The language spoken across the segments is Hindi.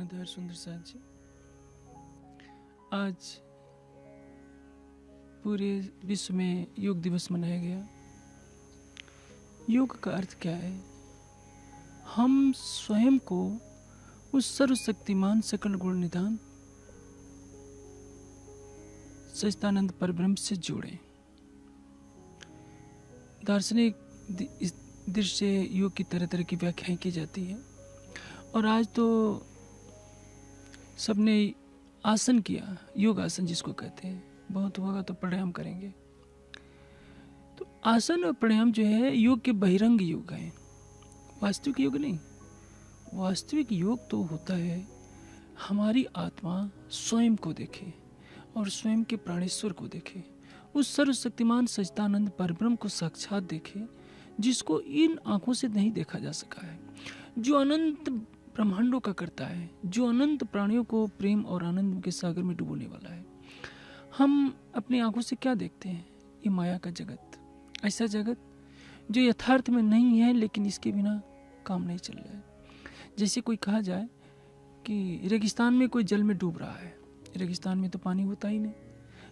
ज्ञानधर सुंदर साथ जी, आज पूरे विश्व में योग दिवस मनाया गया। योग का अर्थ क्या है? हम स्वयं को उस सर्वशक्तिमान सकल गुण निधान सच्चिदानंद परब्रह्म से जोड़ें। दार्शनिक दृष्टि से योग की तरह तरह की व्याख्याएं की जाती है और आज तो सबने आसन किया, योग आसन जिसको कहते हैं। बहुत होगा तो प्राणायाम करेंगे। तो आसन और प्राणायाम जो है योग के बहिरंग योग हैं, वास्तविक योग नहीं। वास्तविक योग तो होता है हमारी आत्मा स्वयं को देखे और स्वयं के प्राणेश्वर को देखे, उस सर्वशक्तिमान सच्चिदानंद परब्रह्म को साक्षात देखे, जिसको इन आंखों से नहीं देखा जा सका है, जो अनंत ब्रह्मांडों का करता है, जो अनंत प्राणियों को प्रेम और आनंद के सागर में डुबोने वाला है। हम अपनी आंखों से क्या देखते हैं? ये माया का जगत, ऐसा जगत जो यथार्थ में नहीं है, लेकिन इसके बिना काम नहीं चल रहा है। जैसे कोई कहा जाए कि रेगिस्तान में कोई जल में डूब रहा है, रेगिस्तान में तो पानी होता ही नहीं,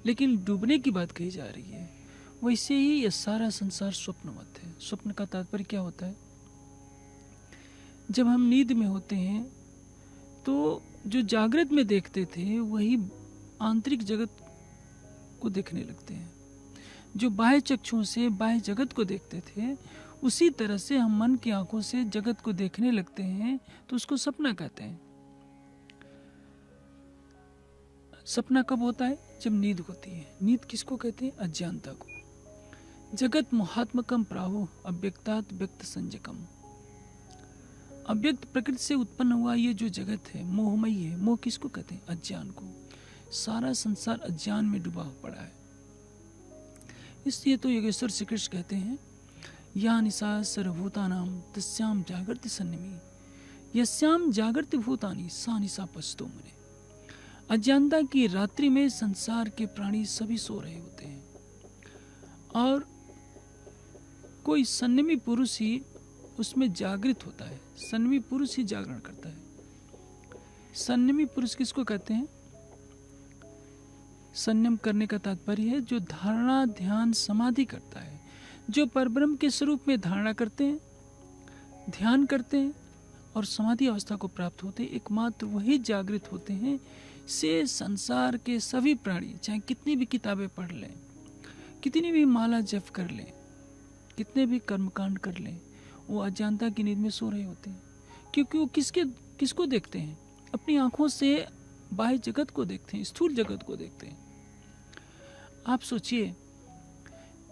लेकिन डूबने की बात कही जा रही है। वैसे ही ये सारा संसार स्वप्नवत है। स्वप्न का तात्पर्य क्या होता है? जब हम नींद में होते हैं तो जो जागृत में देखते थे वही आंतरिक जगत को देखने लगते हैं। जो बाह्य चक्षुओं से बाह्य जगत को देखते थे, उसी तरह से हम मन की आंखों से जगत को देखने लगते हैं, तो उसको सपना कहते हैं। सपना कब होता है? जब नींद होती है। नींद किसको कहते हैं? अज्ञानता को। जगत मोहात्मकम प्राहु अव्यक्तात् व्यक्त संजकम। अव्यक्त प्रकृति से उत्पन्न हुआ ये जो जगत है मोहमयी है। मोह किसको कहते हैं? अज्ञान को। सारा संसार अज्ञान में डूबा पड़ा है। इसलिए तो योगेश्वर श्री कृष्ण कहते हैं, या निशा सर्वभूतानां तस्याम जागृति सन्निमि यस्याम जागृति भूतानि सा निशा पश्तो मुने। अज्ञानता की रात्रि में संसार के प्राणी सभी सो रहे होते हैं और कोई संयमी पुरुष ही उसमें जागृत होता है। संयमी पुरुष ही जागरण करता है। संयमी पुरुष किसको कहते हैं? संयम करने का तात्पर्य है जो धारणा ध्यान समाधि करता है, जो परब्रह्म के स्वरूप में धारणा करते हैं, ध्यान करते हैं और समाधि अवस्था को प्राप्त होते हैं, एकमात्र वही जागृत होते हैं। से संसार के सभी प्राणी चाहे कितनी भी किताबें पढ़ लें, कितनी भी माला जप कर लें, कितने भी कर्मकांड कर लें, वो अज्ञानता की नींद में सो रहे होते हैं। क्योंकि वो किसको देखते हैं? अपनी आंखों से बाह्य जगत को देखते हैं, स्थूल जगत को देखते हैं। आप सोचिए,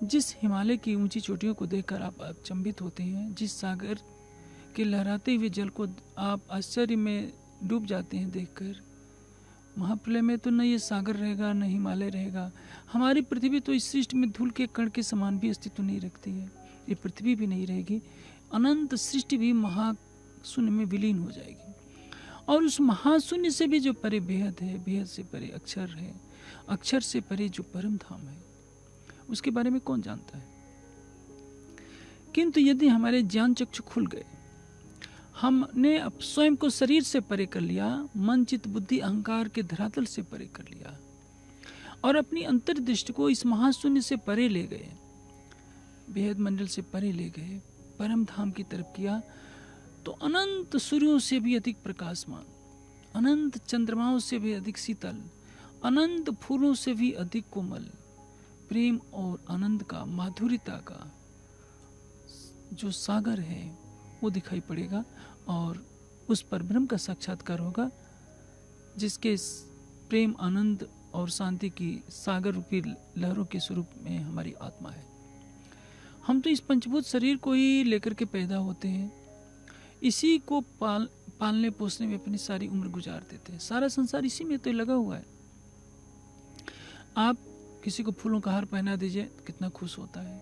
जिस हिमालय की ऊंची चोटियों को देखकर आप अचंभित होते हैं, जिस सागर के लहराते हुए जल को आप आश्चर्य में डूब जाते हैं देखकर, महाप्रलय में तो न ये सागर रहेगा न हिमालय रहेगा। हमारी पृथ्वी तो इस सृष्टि में धूल के कण के समान भी अस्तित्व नहीं रखती है। ये पृथ्वी भी नहीं रहेगी। अनंत सृष्टि भी महाशून्य में विलीन हो जाएगी। और उस महाशून्य से भी जो परे बेहद है, बेहद से परे अक्षर है, अक्षर से परे जो परम धाम है, उसके बारे में कौन जानता है? किंतु यदि हमारे ज्ञान चक्षु खुल गए, हमने स्वयं को शरीर से परे कर लिया, मन चित्त बुद्धि अहंकार के धरातल से परे कर लिया और अपनी अंतर्दृष्टि को इस महाशून्य से परे ले गए, बेहद मंडल से परे ले गए, परम धाम की तरफ किया, तो अनंत सूर्यों से भी अधिक प्रकाशमान, अनंत चंद्रमाओं से भी अधिक शीतल, अनंत फूलों से भी अधिक कोमल, प्रेम और आनंद का, माधुर्यता का जो सागर है वो दिखाई पड़ेगा और उस परब्रह्म का साक्षात्कार होगा, जिसके प्रेम आनंद और शांति की सागर रूपी लहरों के स्वरूप में हमारी आत्मा है। हम तो इस पंचभूत शरीर को ही लेकर के पैदा होते हैं, इसी को पालने पोसने में अपनी सारी उम्र गुजार देते हैं। सारा संसार इसी में तो लगा हुआ है। आप किसी को फूलों का हार पहना दीजिए, कितना खुश होता है।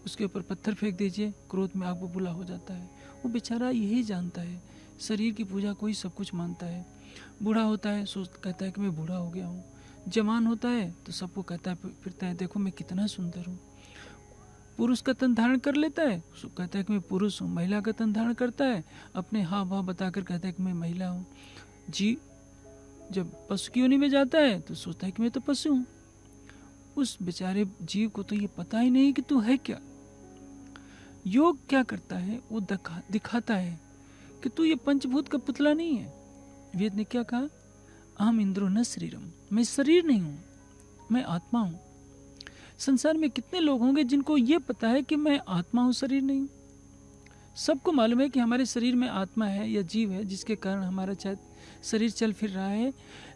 उसके ऊपर पत्थर फेंक दीजिए, क्रोध में आग बबूला हो जाता है। वो बेचारा यही जानता है, शरीर की पूजा को ही सब कुछ मानता है। बूढ़ा होता है, कहता है कि मैं बूढ़ा हो गया हूँ। जवान होता है तो सबको कहता है फिरता है, देखो मैं कितना सुंदर हूँ। पुरुष का तन धारण कर लेता है, कहता है कि मैं पुरुष हूँ। महिला का तन धारण करता है, अपने हाव भाव बताकर कहता है कि मैं महिला हूँ। जीव जब पशु की योनि में जाता है तो सोचता है कि मैं तो पशु हूं। उस बेचारे जीव को तो ये पता ही नहीं कि तू है क्या। योग क्या करता है, वो दिखाता है कि तू ये पंचभूत का पुतला नहीं है। वेद ने क्या कहा, अहम इंद्रो न शरीरम, मैं शरीर नहीं हूं, मैं आत्मा हूं। संसार में कितने लोग होंगे जिनको ये पता है कि मैं आत्मा हूं, शरीर नहीं हूं। सबको मालूम है कि हमारे शरीर में आत्मा है या जीव है जिसके कारण हमारा शरीर चल फिर रहा है,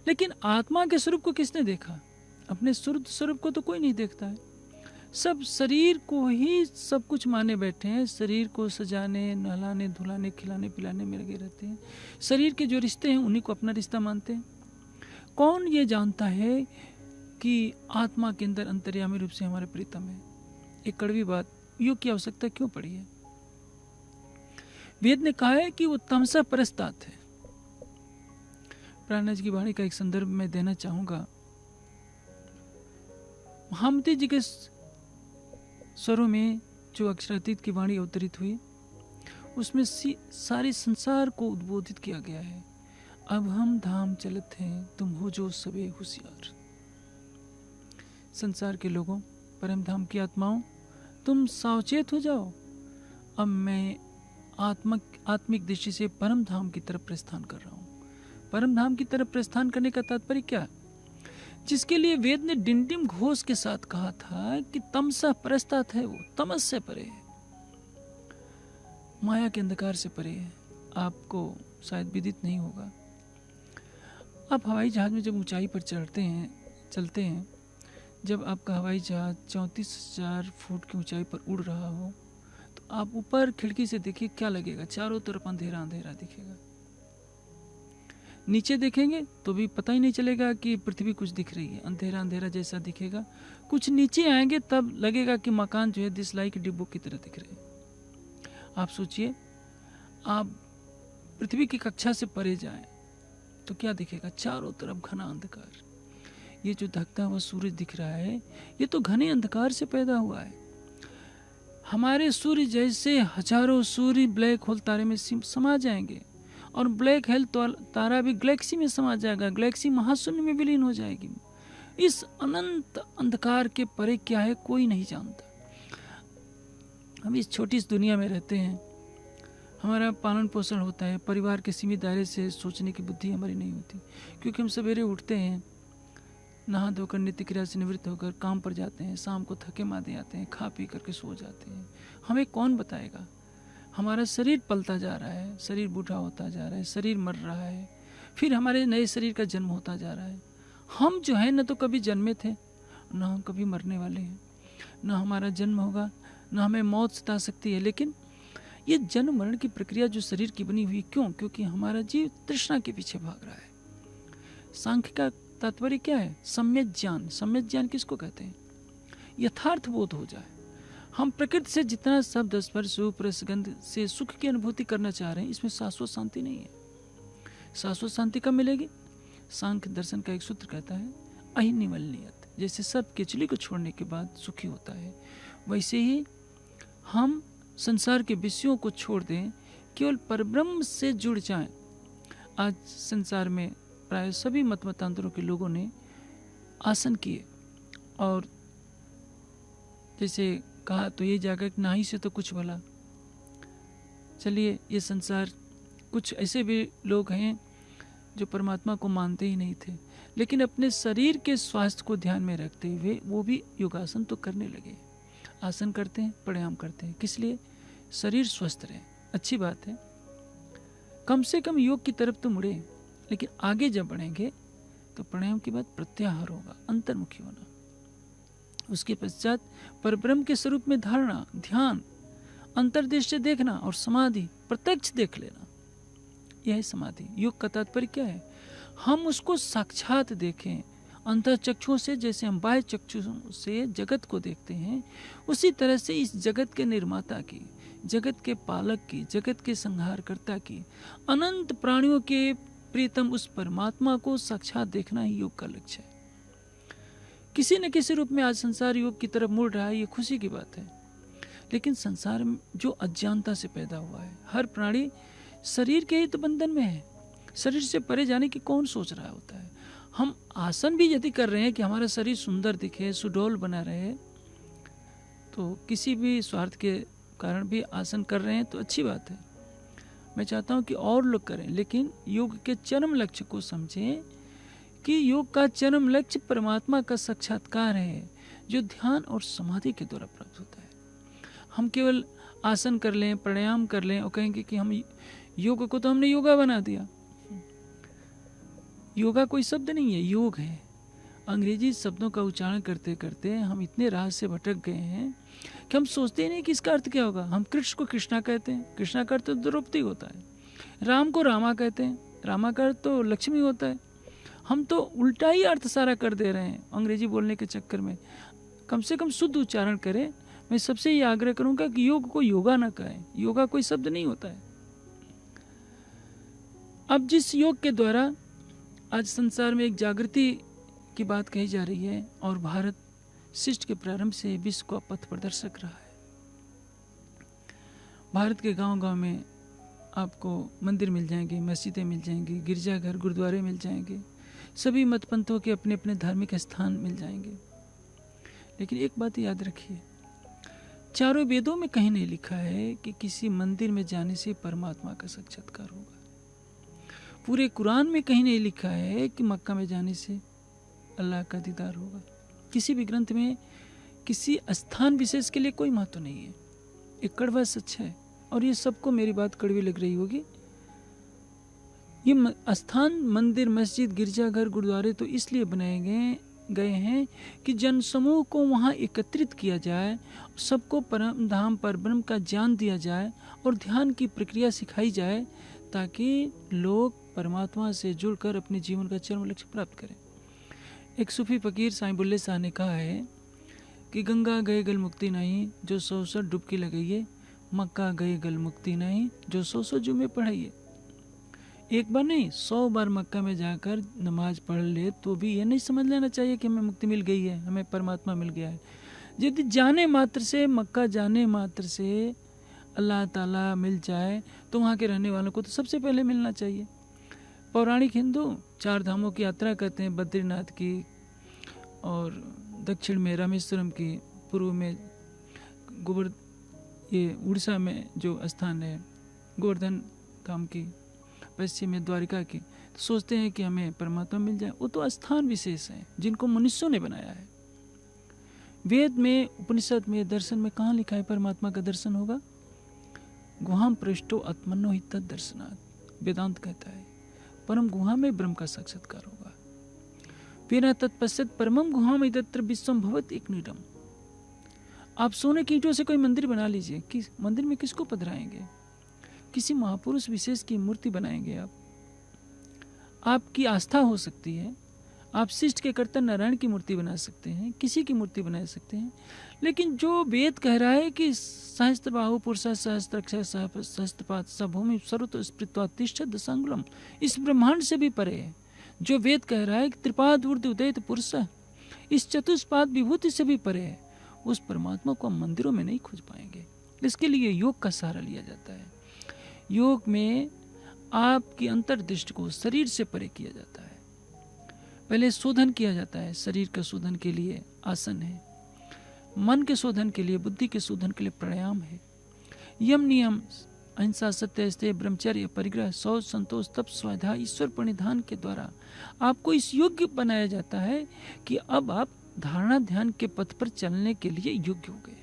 लेकिन आत्मा के स्वरूप को किसने देखा? अपने शुद्ध स्वरूप को तो कोई नहीं देखता है। सब शरीर को ही सब कुछ माने बैठे हैं, शरीर को सजाने, नहलाने, धुलाने, खिलाने पिलाने में लगे रहते हैं। शरीर के जो रिश्ते हैं उन्हीं को अपना रिश्ता मानते हैं। कौन ये जानता है कि आत्मा के अंदर अंतर्यामी रूप से हमारे प्रीतम है? एक कड़वी बात, योग की आवश्यकता क्यों पड़ी है? वेद ने कहा है कि वो तमसा परस्तात है। प्राणनाथ जी की वाणी का एक संदर्भ मैं देना चाहूंगा। महामती जी के स्वरों में जो अक्षरातीत की वाणी अवतरित हुई, उसमें सारे संसार को उद्बोधित किया गया है। अब हम धाम चलत हैं, तुम हो जो सबे होशियार। संसार के लोगों, परम धाम की आत्माओं, तुम सावचेत हो जाओ। अब मैं आत्मिक दृष्टि से परम धाम की तरफ प्रस्थान कर रहा हूँ। परम धाम की तरफ प्रस्थान करने का तात्पर्य क्या है? जिसके लिए वेद ने डिंडिम घोष के साथ कहा था कि तमसा परस्तात है, वो तमस से परे है, माया के अंधकार से परे है। आपको शायद विदित नहीं होगा, आप हवाई जहाज में जब ऊंचाई पर चलते हैं, जब आपका हवाई जहाज 34,000 फुट की ऊंचाई पर उड़ रहा हो, तो आप ऊपर खिड़की से देखिए, क्या लगेगा? चारों तरफ अंधेरा अंधेरा दिखेगा। नीचे देखेंगे तो भी पता ही नहीं चलेगा कि पृथ्वी कुछ दिख रही है, अंधेरा अंधेरा जैसा दिखेगा। कुछ नीचे आएंगे तब लगेगा कि मकान जो है दिसलाई के डिब्बों की तरह दिख रहे हैं। आप सोचिए, आप पृथ्वी की कक्षा से परे जाएं तो क्या दिखेगा? चारों तरफ घना अंधकार। ये जो धकता हुआ सूरज दिख रहा है, ये तो घने अंधकार से पैदा हुआ है। हमारे सूर्य जैसे हजारों सूर्य ब्लैक होल तारे में समा जाएंगे, और ब्लैक होल तारा भी गैलेक्सी में समा जाएगा, गैलेक्सी महाशून्य में विलीन हो जाएगी। इस अनंत अंधकार के परे क्या है, कोई नहीं जानता। हम इस छोटी सी दुनिया में रहते हैं, हमारा पालन पोषण होता है, परिवार के सीमित दायरे से सोचने की बुद्धि हमारी नहीं होती, क्योंकि हम सवेरे उठते हैं, नहा धोकर नित्य क्रिया से निवृत्त होकर काम पर जाते हैं, शाम को थके मादे आते हैं, खा पी करके सो जाते हैं। हमें कौन बताएगा? हमारा शरीर पलता जा रहा है, शरीर बूढ़ा होता जा रहा है, शरीर मर रहा है, फिर हमारे नए शरीर का जन्म होता जा रहा है। हम जो है न तो कभी जन्मे थे, न हम कभी मरने वाले हैं, न हमारा जन्म होगा, न हमें मौत सता सकती है। लेकिन ये जन्म मरण की प्रक्रिया जो शरीर की बनी हुई, क्यों? क्योंकि हमारा जीव तृष्णा के पीछे भाग रहा है। सांख्य का तात्पर्य क्या है? सम्यक ज्ञान। सम्यक ज्ञान किसको कहते हैं? यथार्थ बोध हो जाए। हम प्रकृति से जितना शब्द स्पर्श रूप रसगंध से सुख की अनुभूति करना चाह रहे हैं, इसमें शाश्वत शांति नहीं है। शाश्वत शांति कब मिलेगी? सांख्य दर्शन का एक सूत्र कहता है, अहिनिवलनियत। जैसे सब केचली को छोड़ने के बाद सुखी होता है, वैसे ही हम संसार के विषयों को छोड़ दें, केवल परब्रह्म से जुड़ जाएं। आज संसार में प्राय सभी मतांतरों के लोगों ने आसन किए, और जैसे कहा तो ये जाकर नाही से तो कुछ भला। चलिए, ये संसार, कुछ ऐसे भी लोग हैं जो परमात्मा को मानते ही नहीं थे, लेकिन अपने शरीर के स्वास्थ्य को ध्यान में रखते हुए वो भी योगासन तो करने लगे। आसन करते हैं, प्राणायाम करते हैं, किस लिए? शरीर स्वस्थ रहे। अच्छी बात है, कम से कम योग की तरफ तो मुड़े। लेकिन आगे जब बढ़ेंगे तो प्राणायाम के बाद प्रत्याहार होगा, अंतर्मुखी होना। उसके पश्चात परब्रह्म के स्वरूप में धारणा, ध्यान, अंतर्दृष्टि देखना, और समाधि, प्रत्यक्ष देख लेना। यह है समाधि। योग का तात्पर्य क्या है? हम उसको साक्षात देखें अंतःचक्षुओं से। जैसे हम बाह्य चक्षुओं से जगत को देखते हैं, उसी तरह से इस जगत के निर्माता की, जगत के पालक की, जगत के संहारकर्ता की, अनंत प्राणियों के प्रीतम उस परमात्मा को साक्षात देखना ही योग का लक्ष्य है। किसी न किसी रूप में आज संसार योग की तरफ मुड़ रहा है, ये खुशी की बात है। लेकिन संसार में जो अज्ञानता से पैदा हुआ है, हर प्राणी शरीर के ही तो बंधन में है। शरीर से परे जाने की कौन सोच रहा होता है। हम आसन भी यदि कर रहे हैं कि हमारा शरीर सुंदर दिखे, सुडौल बना रहे, तो किसी भी स्वार्थ के कारण भी आसन कर रहे हैं तो अच्छी बात है। मैं चाहता हूं कि और लोग करें, लेकिन योग के चरम लक्ष्य को समझें कि योग का चरम लक्ष्य परमात्मा का साक्षात्कार है, जो ध्यान और समाधि के द्वारा प्राप्त होता है। हम केवल आसन कर लें, प्राणायाम कर लें और कहेंगे कि हम योग को तो हमने योगा बना दिया। योगा कोई शब्द नहीं है, योग है। अंग्रेजी शब्दों का उच्चारण करते करते हम इतने राह से भटक गए हैं कि हम सोचते ही नहीं कि इसका अर्थ क्या होगा। हम कृष्ण को कृष्णा कहते हैं, कृष्णा का अर्थ तो द्रौपदी होता है। राम को रामा कहते हैं, रामा का अर्थ तो लक्ष्मी होता है। हम तो उल्टा ही अर्थ सारा कर दे रहे हैं अंग्रेजी बोलने के चक्कर में। कम से कम शुद्ध उच्चारण करें। मैं सबसे ये आग्रह करूंगा कि योग को योगा ना कहें, योगा कोई शब्द नहीं होता है। अब जिस योग के द्वारा आज संसार में एक जागृति की बात कही जा रही है और भारत शिष्ट के प्रारंभ से विश्व को पथ प्रदर्शक रहा है। भारत के गांव-गांव में आपको मंदिर मिल जाएंगे, मस्जिदें मिल जाएंगी, गिरजाघर, गुरुद्वारे मिल जाएंगे, सभी मत पंथों के अपने अपने धार्मिक स्थान मिल जाएंगे। लेकिन एक बात याद रखिए, चारों वेदों में कहीं नहीं लिखा है कि किसी मंदिर में जाने से परमात्मा का साक्षात्कार होगा। पूरे कुरान में कहीं नहीं लिखा है कि मक्का में जाने से अल्लाह का दीदार होगा। किसी भी ग्रंथ में किसी स्थान विशेष के लिए कोई महत्व नहीं है। एक कड़वा सच है, और ये सबको मेरी बात कड़वी लग रही होगी। ये स्थान, मंदिर, मस्जिद, गिरजाघर, गुरुद्वारे तो इसलिए बनाए गए हैं कि जनसमूह को वहाँ एकत्रित किया जाए, सबको परम धाम पर ब्रह्म का ज्ञान दिया जाए और ध्यान की प्रक्रिया सिखाई जाए, ताकि लोग परमात्मा से जुड़कर अपने जीवन का चरम लक्ष्य प्राप्त करें। एक सूफी फकीर साईं बुल्ले शाह ने कहा है कि गंगा गए गल मुक्ति नहीं, जो 100 डुबकी लगाइए, मक्का गए गल मुक्ति नहीं, जो 100 जुमे पढ़ाइए। एक बार नहीं, 100 बार मक्का में जाकर नमाज पढ़ ले तो भी ये नहीं समझ लेना चाहिए कि हमें मुक्ति मिल गई है, हमें परमात्मा मिल गया है। यदि जाने मात्र से, मक्का जाने मात्र से अल्लाह ताला मिल जाए तो वहाँ के रहने वालों को तो सबसे पहले मिलना चाहिए। पौराणिक हिंदू 4 धामों की यात्रा करते हैं, बद्रीनाथ की, और दक्षिण में रामेश्वरम की, पूर्व में ये उड़ीसा में जो स्थान है गोवर्धन धाम की, पश्चिम में द्वारिका की। तो सोचते हैं कि हमें परमात्मा मिल जाए। वो तो स्थान विशेष हैं जिनको मनुष्यों ने बनाया है। वेद में, उपनिषद में, दर्शन में कहाँ लिखा है परमात्मा का दर्शन होगा? गुहाम पृष्ठो आत्मनो हि तद दर्शनात्, वेदांत कहता है परम गुहा में ब्रह्म का साक्षात्कार होगा। बिना तत्पश्चात परमम गुहाम इदत्र विश्वम भवत एक निडम। आप सोने की ईंटों से कोई मंदिर बना लीजिए, किस मंदिर में किसको पधराएंगे? किसी महापुरुष विशेष की मूर्ति बनाएंगे आप। आपकी आस्था हो सकती है, आप शिष्ट के कर्ता नारायण की मूर्ति बना सकते हैं, किसी की मूर्ति बना सकते हैं, लेकिन जो वेद कह रहा है कि सहस्त्रबाहु पुरुष सहस्त्रक्ष सहस्त्रपाद सभूमि सर्वतो स्पृत्वा तिष्ठत् दशांगुलम, इस ब्रह्मांड से भी परे है। जो वेद कह रहा है कि त्रिपाद ऊर्ध्व उदयित पुरुष, इस चतुष्पाद विभूति से भी परे है, उस परमात्मा को हम मंदिरों में नहीं खोज पाएंगे। इसके लिए योग का सहारा लिया जाता है। योग में आपकी अंतर्दृष्टि को शरीर से परे किया जाता है। पहले शोधन किया जाता है। शरीर के शोधन के लिए आसन है, मन के शोधन के लिए, बुद्धि के शोधन के लिए प्राणायाम है। यम नियम, अहिंसा, सत्य, स्तेय, ब्रह्मचर्य, परिग्रह, शौच, संतोष, तप, स्वाध्याय, ईश्वर प्रणिधान के द्वारा आपको इस योग्य बनाया जाता है कि अब आप धारणा ध्यान के पथ पर चलने के लिए योग्य हो गए।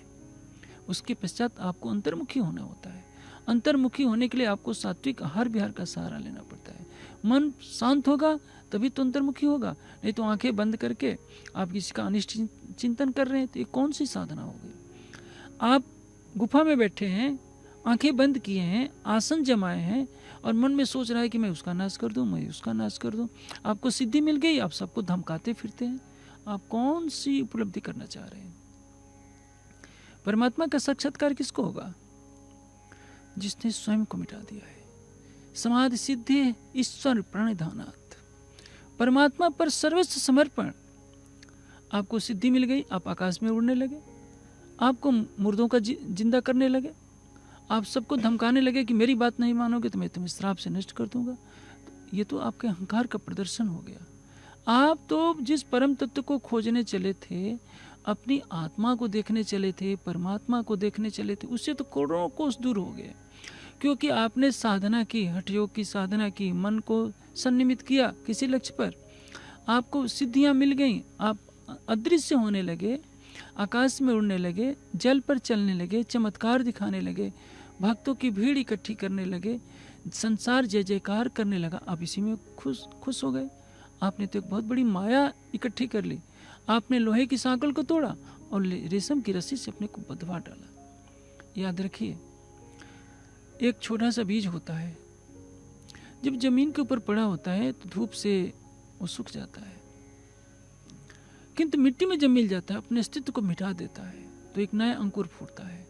उसके पश्चात आपको अंतर्मुखी होना होता है। अंतर्मुखी होने के लिए आपको सात्विक आहार विहार का सहारा लेना पड़ता है। मन शांत होगा तभी तो अंतर्मुखी होगा, नहीं तो आंखें बंद करके आप किसी का अनिष्ट चिंतन कर रहे हैं तो ये कौन सी साधना होगी? आप गुफा में बैठे हैं, आंखें बंद किए हैं, आसन जमाए हैं और मन में सोच रहा है कि मैं उसका नाश कर दूं, मैं उसका नाश कर दूं। आपको सिद्धि मिल गई, आप सबको धमकाते फिरते हैं। आप कौन सी उपलब्धि करना चाह रहे हैं? परमात्मा का साक्षात्कार किसको होगा? जिसने स्वयं को मिटा दिया है। समाधि सिद्धि ईश्वर प्रणिधानात्, परमात्मा पर सर्वस्व समर्पण। आपको सिद्धि मिल गई, आप आकाश में उड़ने लगे, आपको मुर्दों का जिंदा करने लगे, आप सबको धमकाने लगे कि मेरी बात नहीं मानोगे तो मैं तुम्हें श्राप से नष्ट कर दूंगा। तो ये तो आपके अहंकार का प्रदर्शन हो गया। आप तो जिस परम तत्व को खोजने चले थे, अपनी आत्मा को देखने चले थे, परमात्मा को देखने चले थे, उससे तो करोड़ों कोस दूर हो गए। क्योंकि आपने साधना की, हठ योग की साधना की, मन को संनिमित किया किसी लक्ष्य पर, आपको सिद्धियां मिल गईं, आप अदृश्य होने लगे, आकाश में उड़ने लगे, जल पर चलने लगे, चमत्कार दिखाने लगे, भक्तों की भीड़ इकट्ठी करने लगे, संसार जय जयकार करने लगा। आप इसी में खुश हो गए। आपने तो एक बहुत बड़ी माया इकट्ठी कर ली। आपने लोहे की सांकल को तोड़ा और रेशम की रस्सी से अपने को बंधवा डाला। याद रखिए, एक छोटा सा बीज होता है, जब जमीन के ऊपर पड़ा होता है तो धूप से वो सूख जाता है, किंतु मिट्टी में जब मिल जाता है अपने अस्तित्व को मिटा देता है, तो एक नया अंकुर फूटता है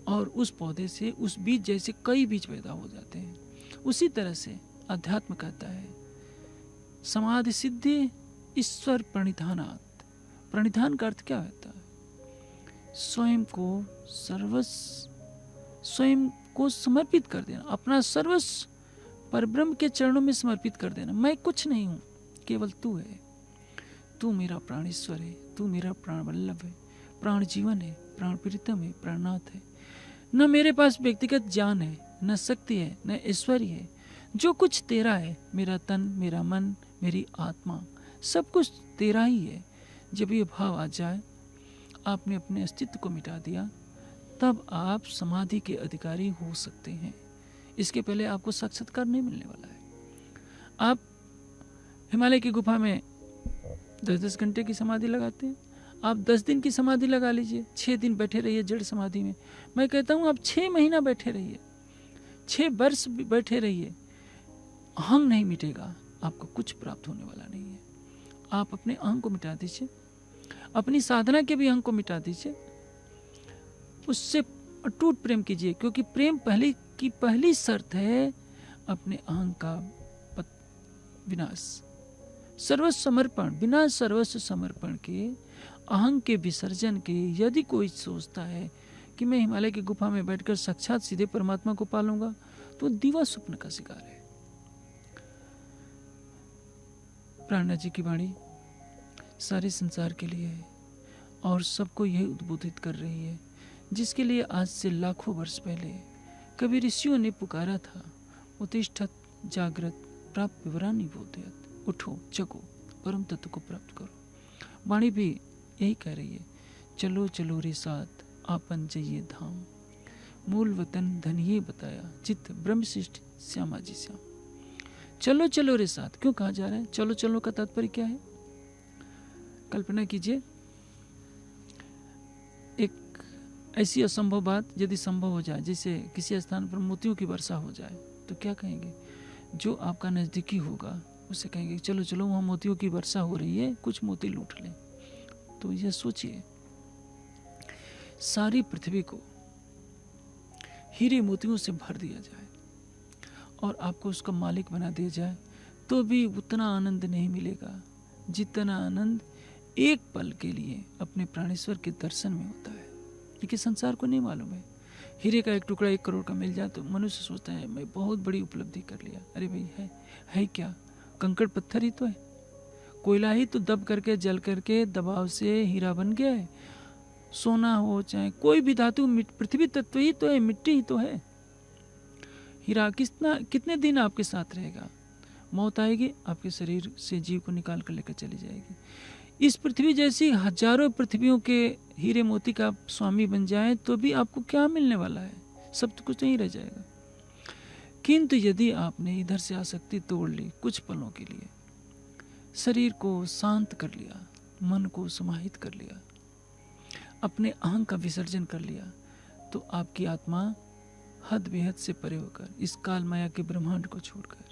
और उस पौधे से उस बीज जैसे कई बीज पैदा हो जाते हैं। उसी तरह से अध्यात्म कहता है समाधि सिद्धि ईश्वर प्रणिधानात्। प्रणिधान का अर्थ क्या होता है? स्वयं को समर्पित कर देना, अपना सर्वस्व परब्रह्म के चरणों में समर्पित कर देना। मैं कुछ नहीं हूँ, केवल तू है। तू मेरा प्राणेश्वर है, तू मेरा प्राण वल्लभ है, प्राण जीवन है, प्राण प्रीतम है, प्राणनाथ है। न मेरे पास व्यक्तिगत ज्ञान है, न शक्ति है, न ऐश्वर्य है। जो कुछ तेरा है, मेरा तन, मेरा मन, मेरी आत्मा, सब कुछ तेरा ही है। जब ये भाव आ जाए, आपने अपने अस्तित्व को मिटा दिया, तब आप समाधि के अधिकारी हो सकते हैं। इसके पहले आपको साक्षात्कार नहीं मिलने वाला है। आप हिमालय की गुफा में 10-10 घंटे की समाधि लगाते हैं, आप 10 दिन की समाधि लगा लीजिए, 6 दिन बैठे रहिए जड़ समाधि में। मैं कहता हूँ आप 6 महीना बैठे रहिए, 6 वर्ष बैठे रहिए, अहंग नहीं मिटेगा, आपको कुछ प्राप्त होने वाला नहीं है। आप अपने अहंग को मिटा दीजिए, अपनी साधना के भी अहंग को मिटा दीजिए, उससे अटूट प्रेम कीजिए, क्योंकि प्रेम पहली शर्त है अपने अहंग का विनाश। सर्वस्व समर्पण, बिना सर्वस्व समर्पण के, अहंग के विसर्जन के, यदि कोई सोचता है कि मैं हिमालय की गुफा में बैठकर साक्षात सीधे परमात्मा को पालूंगा, तो दीवा स्वप्न का शिकार है। प्राणनाथ जी की वाणी सारे संसार के लिए है और सबको यही उद्बोधित कर रही है, जिसके लिए आज से लाखों वर्ष पहले कभी ऋषियों ने पुकारा था, उत्तिष्ठत जागृत प्राप्त विवरानी बोधयत। उठो, जगो, परम तत्व को प्राप्त करो। वाणी भी यही कह रही है, चलो चलो रे साथ आपन जइए धाम, मूल वतन धनिये बताया, चित्त ब्रह्मशिष्ट श्यामा जी श्याम। चलो चलो रे साथ क्यों कहा जा रहा है? चलो चलो का तात्पर्य क्या है? कल्पना कीजिए, एक ऐसी असंभव बात यदि संभव हो जाए, जैसे किसी स्थान पर मोतियों की वर्षा हो जाए, तो क्या कहेंगे? जो आपका नज़दीकी होगा उससे कहेंगे चलो चलो वहाँ मोतियों की वर्षा हो रही है, कुछ मोती लूट लें। तो यह सोचिए, सारी पृथ्वी को हीरे मोतियों से भर दिया जाए और आपको उसका मालिक बना दिया जाए, तो भी उतना आनंद नहीं मिलेगा जितना आनंद एक पल के लिए अपने प्राणेश्वर के दर्शन में होता है। लेकिन संसार को नहीं मालूम है। हीरे का एक टुकड़ा 1 करोड़ का मिल जाए तो मनुष्य सोचता है मैं बहुत बड़ी उपलब्धि कर लिया। अरे भाई, है क्या? कंकड़ पत्थर ही तो है, कोयला ही तो दब करके जल करके दबाव से हीरा बन गया है। सोना हो चाहे कोई भी धातु, पृथ्वी तत्व ही तो है, मिट्टी ही तो है। हीरा कितने दिन आपके साथ रहेगा? मौत आएगी, आपके शरीर से जीव को निकाल कर लेकर चली जाएगी। इस पृथ्वी जैसी हजारों पृथ्वियों के हीरे मोती का स्वामी बन जाए तो भी आपको क्या मिलने वाला है? सब तो कुछ नहीं रह जाएगा। किंतु यदि आपने इधर से आसक्ति तोड़ ली, कुछ पलों के लिए शरीर को शांत कर लिया, मन को समाहित कर लिया, अपने अहंग का विसर्जन कर लिया, तो आपकी आत्मा हद बेहद से परे होकर इस काल माया के ब्रह्मांड को छोड़कर,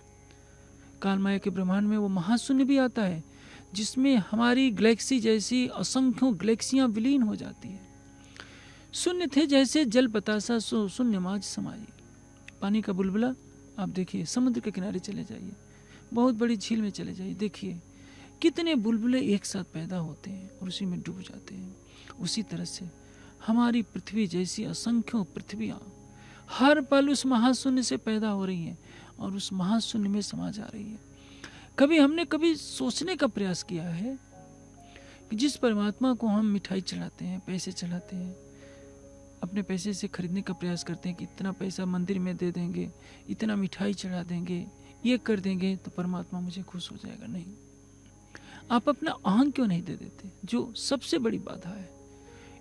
काल माया के ब्रह्मांड में वो महाशून्य भी आता है जिसमें हमारी गैलेक्सी जैसी असंख्यों गैलेक्सियां विलीन हो जाती है। शून्य थे जैसे जल बतासा सो शून्य माज समाई। पानी का बुलबुला आप देखिए, समुद्र के किनारे चले जाइए, बहुत बड़ी झील में चले जाइए, देखिए कितने बुलबुले एक साथ पैदा होते हैं और उसी में डूब जाते हैं। उसी तरह से हमारी पृथ्वी जैसी असंख्यों पृथ्वियाँ हर पल उस महाशून्य से पैदा हो रही हैं और उस महाशून्य में समा जा रही है। कभी हमने कभी सोचने का प्रयास किया है कि जिस परमात्मा को हम मिठाई चढ़ाते हैं, पैसे चढ़ाते हैं, अपने पैसे से खरीदने का प्रयास करते हैं कि इतना पैसा मंदिर में दे देंगे, इतना मिठाई चढ़ा देंगे, ये कर देंगे तो परमात्मा मुझे खुश हो जाएगा। नहीं, आप अपना अहंग क्यों नहीं दे देते, जो सबसे बड़ी बाधा है?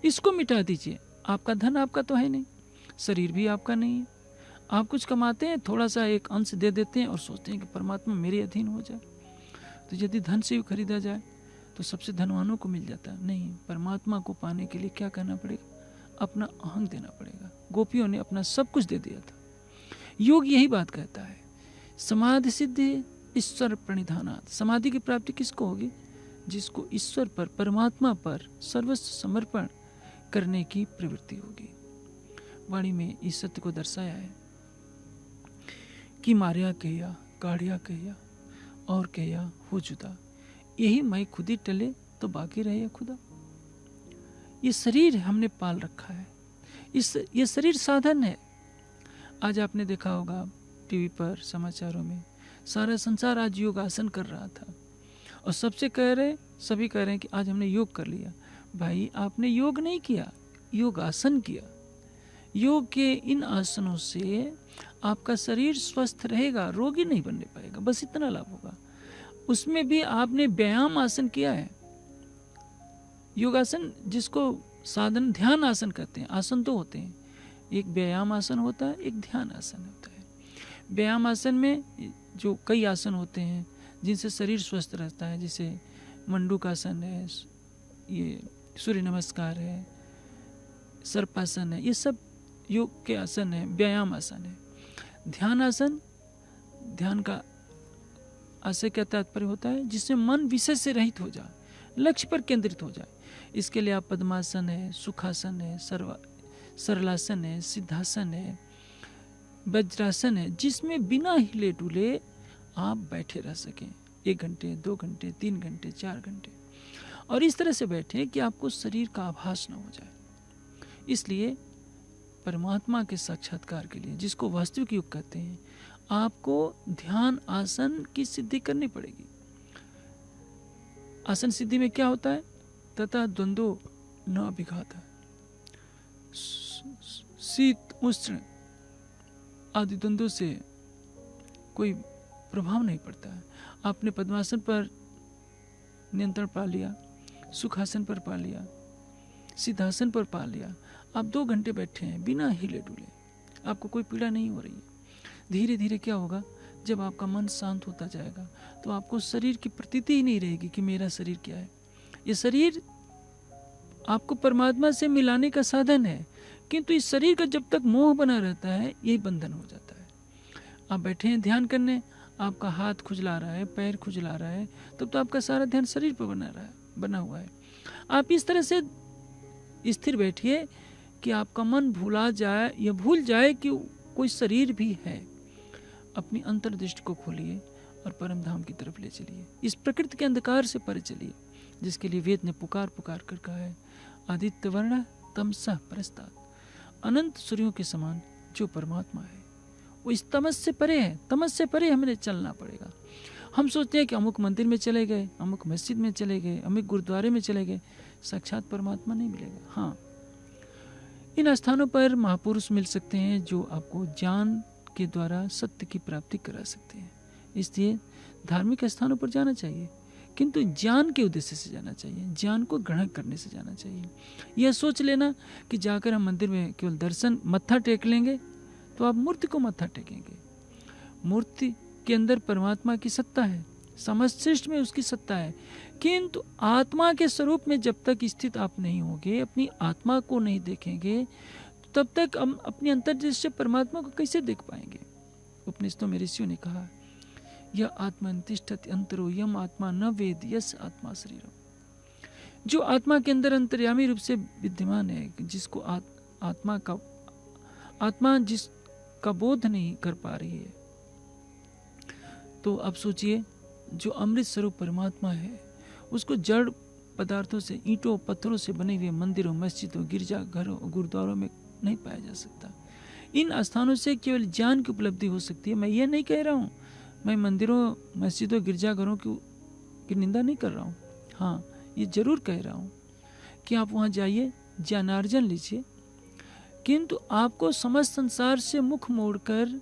इसको मिटा दीजिए। आपका धन आपका तो है नहीं, शरीर भी आपका नहीं है। आप कुछ कमाते हैं, थोड़ा सा एक अंश दे देते हैं और सोचते हैं कि परमात्मा मेरे अधीन हो जाए। तो यदि धन से भी खरीदा जाए तो सबसे धनवानों को मिल जाता है। नहीं, परमात्मा को पाने के लिए क्या करना पड़ेगा? अपना अहंग देना पड़ेगा। गोपियों ने अपना सब कुछ दे दिया था। योग यही बात कहता है, समाधि सिद्धि ईश्वर प्रणिधानात्। समाधि की प्राप्ति किसको होगी? जिसको ईश्वर पर, परमात्मा पर सर्वस्व समर्पण करने की प्रवृत्ति होगी। वाणी में इस सत्य को दर्शाया है कि मारिया कहिया, काढ़िया कहिया और कहिया हो जुदा, यही मैं खुद ही टले तो बाकी रहे खुदा। ये शरीर हमने पाल रखा है, ये शरीर साधन है। आज आपने देखा होगा टीवी पर, समाचारों में, सारा संसार आज योगासन कर रहा था और सभी कह रहे हैं कि आज हमने योग कर लिया। भाई, आपने योग नहीं किया, योगासन किया। योग के इन आसनों से आपका शरीर स्वस्थ रहेगा, रोगी नहीं बनने पाएगा, बस इतना लाभ होगा। उसमें भी आपने व्यायाम आसन किया है। योगासन जिसको साधन ध्यान आसन कहते हैं। आसन तो होते हैं, एक व्यायाम आसन होता है, एक ध्यान आसन होता है। व्यायाम आसन में जो कई आसन होते हैं जिनसे शरीर स्वस्थ रहता है, जैसे मंडूकासन है, ये सूर्य नमस्कार है, सर्पासन है, ये सब योग के आसन है, व्यायाम आसन है। ध्यान आसन, ध्यान का आशय क्या तात्पर्य होता है? जिससे मन विषय से रहित हो जाए, लक्ष्य पर केंद्रित हो जाए। इसके लिए आप पद्मासन है, सुखासन है, सरलासन है, सिद्धासन है, वज्रासन है, जिसमें बिना हिले डुले आप बैठे रह सकें 1 घंटे, 2 घंटे, 3 घंटे, 4 घंटे, और इस तरह से बैठे कि आपको शरीर का आभास न हो जाए। इसलिए परमात्मा के साक्षात्कार के लिए, जिसको वास्तविक योग कहते हैं, आपको ध्यान आसन की सिद्धि करनी पड़ेगी। आसन सिद्धि में क्या होता है? तथा द्वंद्व न अभिघाता, शीत उष्ण आदि द्वंद्वों से कोई प्रभाव नहीं पड़ता है। आपने पद्मासन पर नियंत्रण पा लिया, सुखासन पर पा लिया, सिद्धासन पर पा लिया, आप 2 घंटे बैठे हैं बिना हिले डुले, आपको कोई पीड़ा नहीं हो रही है। धीरे धीरे क्या होगा? जब आपका मन शांत होता जाएगा तो आपको शरीर की प्रतीति ही नहीं रहेगी कि मेरा शरीर क्या है। ये शरीर आपको परमात्मा से मिलाने का साधन है, किंतु इस शरीर का जब तक मोह बना रहता है, यही बंधन हो जाता है। आप बैठे हैं ध्यान करने, आपका हाथ खुजला रहा है, पैर खुजला रहा है, तब तो आपका सारा ध्यान शरीर पर बना हुआ है। आप इस तरह से स्थिर बैठिए कि आपका मन भूला जाए या भूल जाए कि कोई शरीर भी है। अपनी अंतर्दृष्टि को खोलिए और परम धाम की तरफ ले चलिए। इस प्रकृति के अंधकार से परे चलिए, जिसके लिए वेद ने पुकार पुकार कर कहा है, आदित्य वर्ण तमसः परस्तात्, अनंत सूर्यों के समान जो परमात्मा है वो इस तमस से परे है। तमस से परे हमें चलना पड़ेगा। हम सोचते हैं कि अमुक मंदिर में चले गए, अमुक मस्जिद में चले गए, अमुक गुरुद्वारे में चले गए, साक्षात परमात्मा नहीं मिलेगा। हाँ, इन स्थानों पर महापुरुष मिल सकते हैं जो आपको ज्ञान के द्वारा सत्य की प्राप्ति करा सकते हैं। इसलिए धार्मिक स्थानों पर जाना चाहिए, किंतु ज्ञान के उद्देश्य से जाना चाहिए, ज्ञान को ग्रहण करने से जाना चाहिए। यह सोच लेना कि जाकर हम मंदिर में केवल दर्शन मत्था टेक लेंगे तो आप मूर्ति को मत्था टेकेंगे। मूर्ति के अंदर परमात्मा की सत्ता है, समस्त सृष्टि में उसकी सत्ता है, किंतु आत्मा के स्वरूप में जब तक स्थित आप नहीं होंगे, अपनी आत्मा को नहीं देखेंगे, तब तक हम अपनी अंतर्दृष्टि से परमात्मा को कैसे देख पाएंगे। उपनिषदों में ऋषियों ने कहा, यह आत्मनिष्ठति अंतरो यम आत्मा न वेद यस आत्मा शरीरम। जो आत्मा के अंदर अंतर्यामी रूप से विद्यमान है, जिसको आत्मा जिसका बोध नहीं कर पा रही है, तो आप सोचिए जो अमृत स्वरूप परमात्मा है, उसको जड़ पदार्थों से, ईंटों पत्थरों से बने हुए मंदिरों, मस्जिदों, गिरजाघरों, गुरुद्वारों में नहीं पाया जा सकता। इन स्थानों से केवल ज्ञान की उपलब्धि हो सकती है। मैं ये नहीं कह रहा हूँ, मैं मंदिरों, मस्जिदों, गिरजाघरों की निंदा नहीं कर रहा हूँ। हाँ, ये जरूर कह रहा हूँ कि आप वहाँ जाइए, ज्ञानार्जन लीजिए, किंतु आपको समस्त संसार से मुख मोड़कर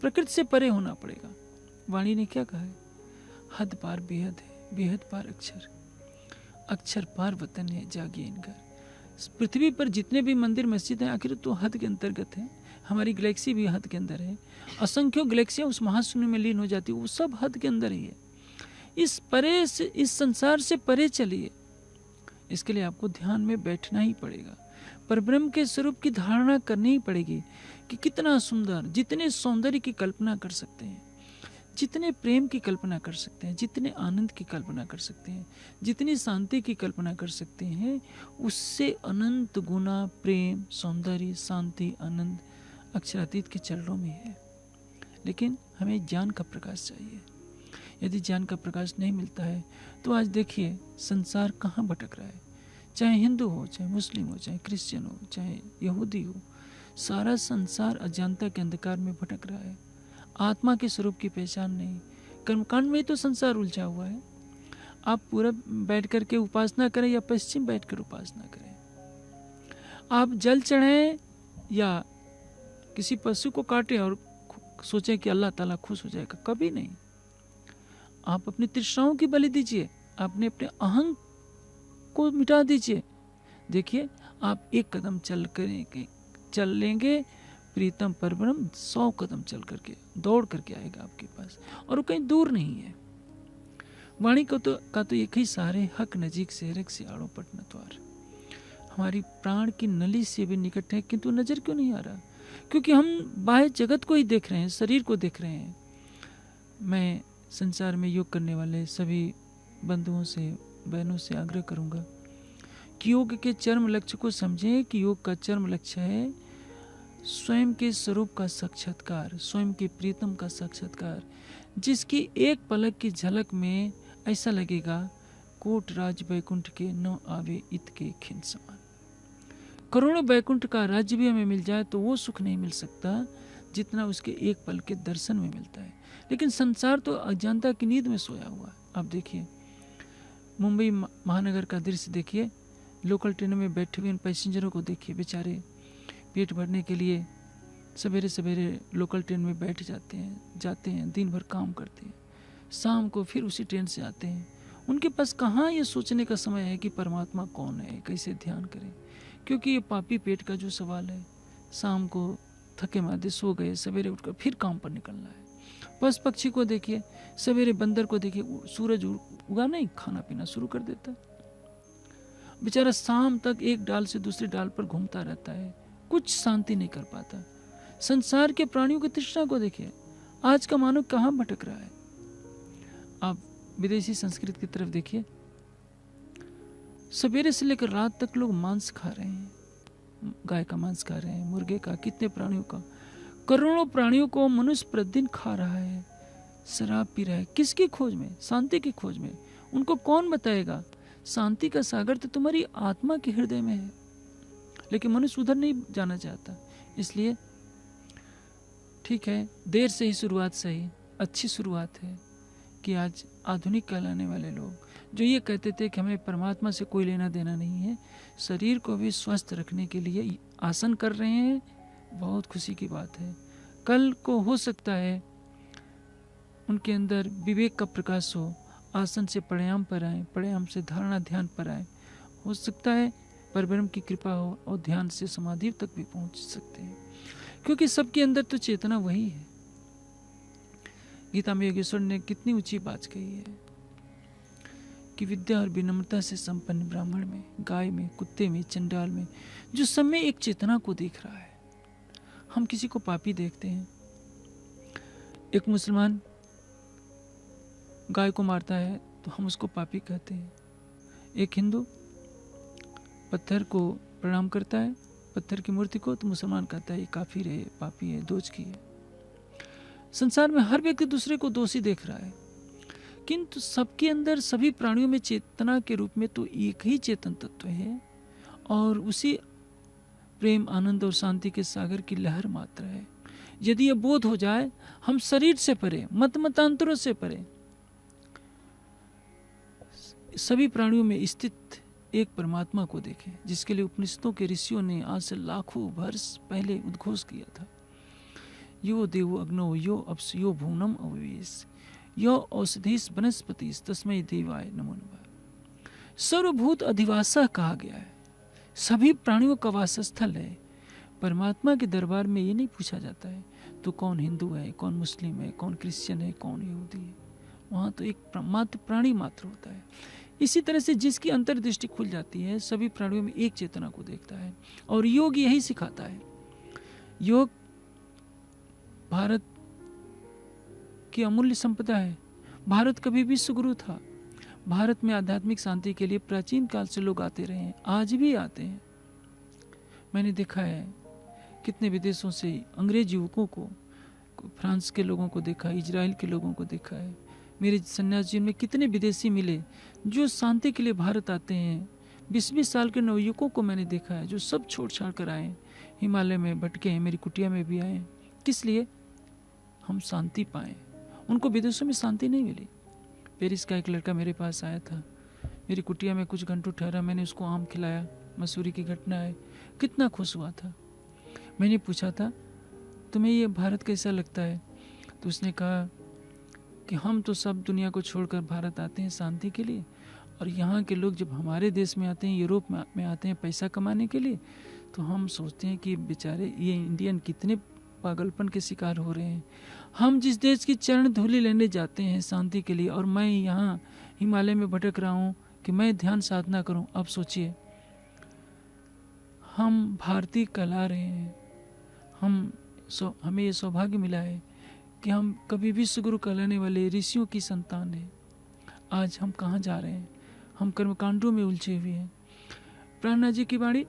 प्रकृति से परे होना पड़ेगा। वाणी ने क्या कहा है? हद पार बेहद है, बेहद पार अक्षर, अक्षर पार वतन है, जागिए इनका। पृथ्वी पर जितने भी मंदिर मस्जिद हैं आखिर तो हद के अंतर्गत हैं। हमारी गैलेक्सी भी हद के अंदर है। असंख्यों गैलेक्सियाँ उस महाशून्य में लीन हो जाती, वो सब हद के अंदर ही है। इस परे से, इस संसार से परे चलिए। इसके लिए आपको ध्यान में बैठना ही पड़ेगा। परब्रह्म के स्वरूप की धारणा करनी ही पड़ेगी कि कितना सुंदर, जितने सौंदर्य की कल्पना कर सकते हैं, जितने प्रेम की कल्पना कर सकते हैं, जितने आनंद की कल्पना कर सकते हैं, जितनी शांति की कल्पना कर सकते हैं, उससे अनंत गुना प्रेम, सौंदर्य, शांति, आनंद अक्षरातीत के चरणों में है। लेकिन हमें ज्ञान का प्रकाश चाहिए। यदि ज्ञान का प्रकाश नहीं मिलता है तो आज देखिए संसार कहाँ भटक रहा है। चाहे हिंदू हो, चाहे मुस्लिम हो, चाहे क्रिश्चियन हो, चाहे यहूदी हो, सारा संसार अज्ञानता के अंधकार में भटक रहा है। आत्मा के स्वरूप की पहचान नहीं। कर्मकांड में ही तो संसार उलझा हुआ है। आप पूरब बैठ कर के उपासना करें या पश्चिम बैठ कर उपासना करें, आप जल चढ़ाएं या किसी पशु को काटें और सोचें कि अल्लाह ताला खुश हो जाएगा, कभी नहीं। आप अपनी तृष्णाओं की बलि दीजिए, आपने अपने अहंग को मिटा दीजिए। देखिए, आप एक कदम चल लेंगे, प्रीतम परब्रह्म 100 कदम चल करके दौड़ करके आएगा आपके पास, और वो कहीं दूर नहीं है। वाणी का तो एक ही सारे हक नजीक से रख से आड़ो पटना द्वार। हमारी प्राण की नली से भी निकट है, किंतु नजर क्यों नहीं आ रहा? क्योंकि हम बाह्य जगत को ही देख रहे हैं, शरीर को देख रहे हैं। मैं संसार में योग करने वाले सभी बंधुओं से, बहनों से आग्रह करूंगा कि योग के चरम लक्ष्य को समझें कि योग का चरम लक्ष्य है स्वयं के स्वरूप का साक्षात्कार, स्वयं के प्रीतम का साक्षात्कार, जिसकी एक पलक की झलक में ऐसा लगेगा कोट राज बैकुंठ के न आवे इत के खिन समान। करोड़ों बैकुंठ का राज्य भी हमें मिल जाए तो वो सुख नहीं मिल सकता जितना उसके एक पल के दर्शन में मिलता है। लेकिन संसार तो अज्ञानता की नींद में सोया हुआ है। आप देखिए, मुंबई महानगर का दृश्य देखिए, लोकल ट्रेन में बैठे हुए इन पैसेंजरों को देखिए, बेचारे पेट भरने के लिए सवेरे सवेरे लोकल ट्रेन में बैठ जाते हैं, दिन भर काम करते हैं, शाम को फिर उसी ट्रेन से आते हैं। उनके पास कहाँ ये सोचने का समय है कि परमात्मा कौन है, कैसे ध्यान करें? क्योंकि ये पापी पेट का जो सवाल है, शाम को थके मादे सो गए, सवेरे उठकर फिर काम पर निकलना है। बस पक्षी को देखिए, सवेरे बंदर को देखिए, सूरज उगा नहीं खाना पीना शुरू कर देता है, बेचारा शाम तक एक डाल से दूसरी डाल पर घूमता रहता है, कुछ शांति नहीं कर पाता। संसार के प्राणियों की तृष्णा को देखिए, आज का मानव कहाँ भटक रहा है। आप विदेशी संस्कृति की तरफ देखिए, सवेरे से लेकर रात तक लोग मांस खा रहे हैं, गाय का मांस खा रहे हैं, मुर्गे का, कितने प्राणियों का, करोड़ों प्राणियों को मनुष्य प्रतिदिन खा रहा है, शराब पी रहा है। किसकी खोज में? शांति की खोज में। उनको कौन बताएगा? शांति का सागर तो तुम्हारी आत्मा के हृदय में है, लेकिन मनुष्य उधर नहीं जाना चाहता। इसलिए ठीक है, देर से ही शुरुआत सही, अच्छी शुरुआत है कि आज आधुनिक कहलाने वाले लोग जो ये कहते थे कि हमें परमात्मा से कोई लेना देना नहीं है, शरीर को भी स्वस्थ रखने के लिए आसन कर रहे हैं। बहुत खुशी की बात है। कल को हो सकता है उनके अंदर विवेक का प्रकाश हो, आसन से प्राणायाम पर आए, प्राणायाम से धारणा ध्यान पर आए, हो सकता है परब्रह्म की कृपा हो और ध्यान से समाधि तक भी पहुंच सकते हैं, क्योंकि सबके अंदर तो चेतना वही है। गीता में योगेश्वर ने कितनी ऊंची बात कही है कि विद्या और विनम्रता से संपन्न ब्राह्मण में, गाय में, कुत्ते में, चंडाल में, जो सब में एक चेतना को देख रहा है। हम किसी को पापी देखते हैं, एक मुसलमान गाय को मारता है तो हम उसको पापी कहते हैं, एक हिंदू पत्थर को प्रणाम करता है, पत्थर की मूर्ति को, तो मुसलमान कहता है ये काफिर है, पापी है, दोजखी है। संसार में हर व्यक्ति दूसरे को दोषी देख रहा है, किंतु सबके अंदर, सभी प्राणियों में चेतना के रूप में तो एक ही चेतन तत्व है, और उसी प्रेम, आनंद और शांति के सागर की लहर मात्र है। यदि ये बोध हो जाए, हम शरीर से परे, मत मतांतरों से परे, सभी प्राणियों में स्थित एक परमात्मा को देखें, जिसके लिए उपनिषदों के ऋषियों ने आज से लाखों वर्ष पहले उद्घोष किया था। यो देवो अग्नो यो अपसयो भुवनम अविवेश यो औषधीस वनस्पतिस तस्मै देवाय नमो नमः। सर्वभूत अधिवासा कहा गया है, सभी प्राणियों का वासस्थल है। परमात्मा के दरबार में ये नहीं पूछा जाता है तो कौन हिंदू है, कौन मुस्लिम है, कौन क्रिश्चियन है, कौन यहूदी है। वहाँ तो एक मात्र प्राणी मात्र होता है। इसी तरह से जिसकी अंतर्दृष्टि खुल जाती है, सभी प्राणियों में एक चेतना को देखता है। और योग यही सिखाता है। योग भारत की अमूल्य संपदा है। भारत कभी विश्व गुरु था। भारत में आध्यात्मिक शांति के लिए प्राचीन काल से लोग आते रहे हैं, आज भी आते हैं। मैंने देखा है कितने विदेशों से अंग्रेज युवकों को, फ्रांस के लोगों को देखा, इजराइल के लोगों को देखा है। मेरे संन्यास जीवन में कितने विदेशी मिले जो शांति के लिए भारत आते हैं। 20-20 साल के नवयुवकों को मैंने देखा है जो सब छोड़ छाड़ कर आए, हिमालय में भटके हैं, मेरी कुटिया में भी आए। किस लिए? हम शांति पाएं। उनको विदेशों में शांति नहीं मिली। पेरिस का एक लड़का मेरे पास आया था, मेरी कुटिया में कुछ घंटों ठहरा, मैंने उसको आम खिलाया, मसूरी की घटना है, कितना खुश हुआ था। मैंने पूछा था तुम्हें ये भारत कैसा लगता है, तो उसने कहा कि हम तो सब दुनिया को छोड़कर भारत आते हैं शांति के लिए, और यहाँ के लोग जब हमारे देश में आते हैं, यूरोप में आते हैं पैसा कमाने के लिए, तो हम सोचते हैं कि बेचारे ये इंडियन कितने पागलपन के शिकार हो रहे हैं। हम जिस देश की चरण धूलि लेने जाते हैं शांति के लिए, और मैं यहाँ हिमालय में भटक रहा हूँ कि मैं ध्यान साधना करूँ। अब सोचिए, हम भारतीय कहला रहे हैं, हमें ये सौभाग्य मिला है कि हम कभी विश्व गुरु कहलाने वाले ऋषियों की संतान हैं। आज हम कहाँ जा रहे हैं? हम कर्मकांडों में उलझे हुए हैं। प्राणनाथ जी की वाणी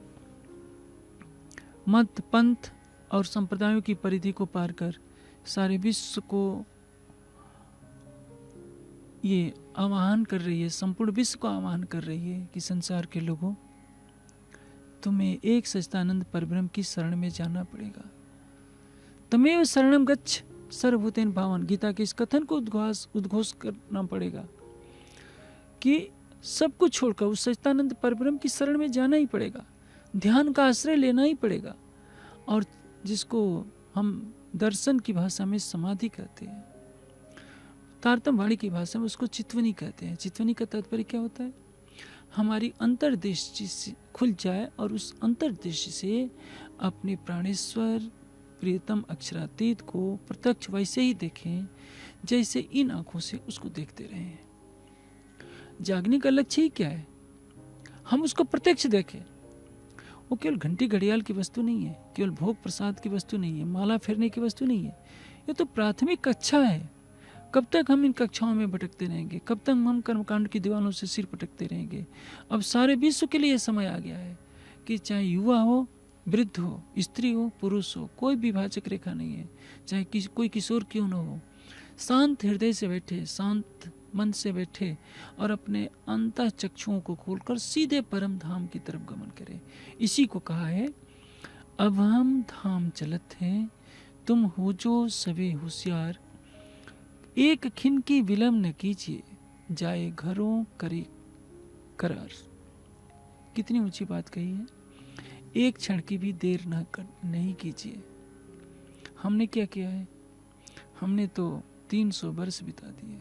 मत, पंथ और संप्रदायों की परिधि को पार कर सारे विश्व को ये आह्वान कर रही है, संपूर्ण विश्व को आह्वान कर रही है कि संसार के लोगों, तुम्हें एक सच्चिदानंद परब्रह्म की शरण में जाना पड़ेगा। तमेव शरणम गच्छ सर्वभूतेन भावन, गीता के इस कथन को उद्घोष करना पड़ेगा कि सब कुछ छोड़कर उस सच्चिदानंद परब्रह्म की शरण में जाना ही पड़ेगा, ध्यान का आश्रय लेना ही पड़ेगा, और जिसको हम दर्शन की भाषा में समाधि कहते हैं, तारतम वाणी की भाषा में उसको चित्वनी कहते हैं। चित्वनी का तात्पर्य क्या होता है? हमारी अंतर्दृष्टि खुल जाए और उस अंतर्दृष्टि से अपने प्राणेश्वर प्रियतम अक्षरातीत को प्रत्यक्ष वैसे ही देखें जैसे इन आंखों से उसको देखते रहे हैं। जागने का लक्ष्य ही क्या है? हम उसको प्रत्यक्ष देखें। वो केवल घंटी घड़ियाल की वस्तु नहीं है, केवल भोग प्रसाद की वस्तु नहीं है, माला फेरने की वस्तु नहीं है। ये तो प्राथमिक कक्षा है। कब तक हम इन कक्षाओं में भटकते रहेंगे? कब तक हम कर्मकांड की दीवारों से सिर पटकते रहेंगे? अब सारे विश्व के लिए समय आ गया है कि चाहे युवा हो, वृद्ध हो, स्त्री हो, पुरुष हो, कोई विभाजक रेखा नहीं है। चाहे कोई किशोर क्यों न हो, शांत हृदय से बैठे, शांत मन से बैठे और अपने अंतः चक्षुओं को खोलकर सीधे परम धाम की तरफ गमन करें। इसी को कहा है, अब हम धाम चलत हैं, तुम हो जो सवे होशियार, एक खिन की विलंब न कीजिए, जाए घरों करे करार। कितनी ऊंची बात कही है। एक क्षण की भी देर नहीं कीजिए। हमने क्या किया है? हमने तो 300 वर्ष बिता दिए।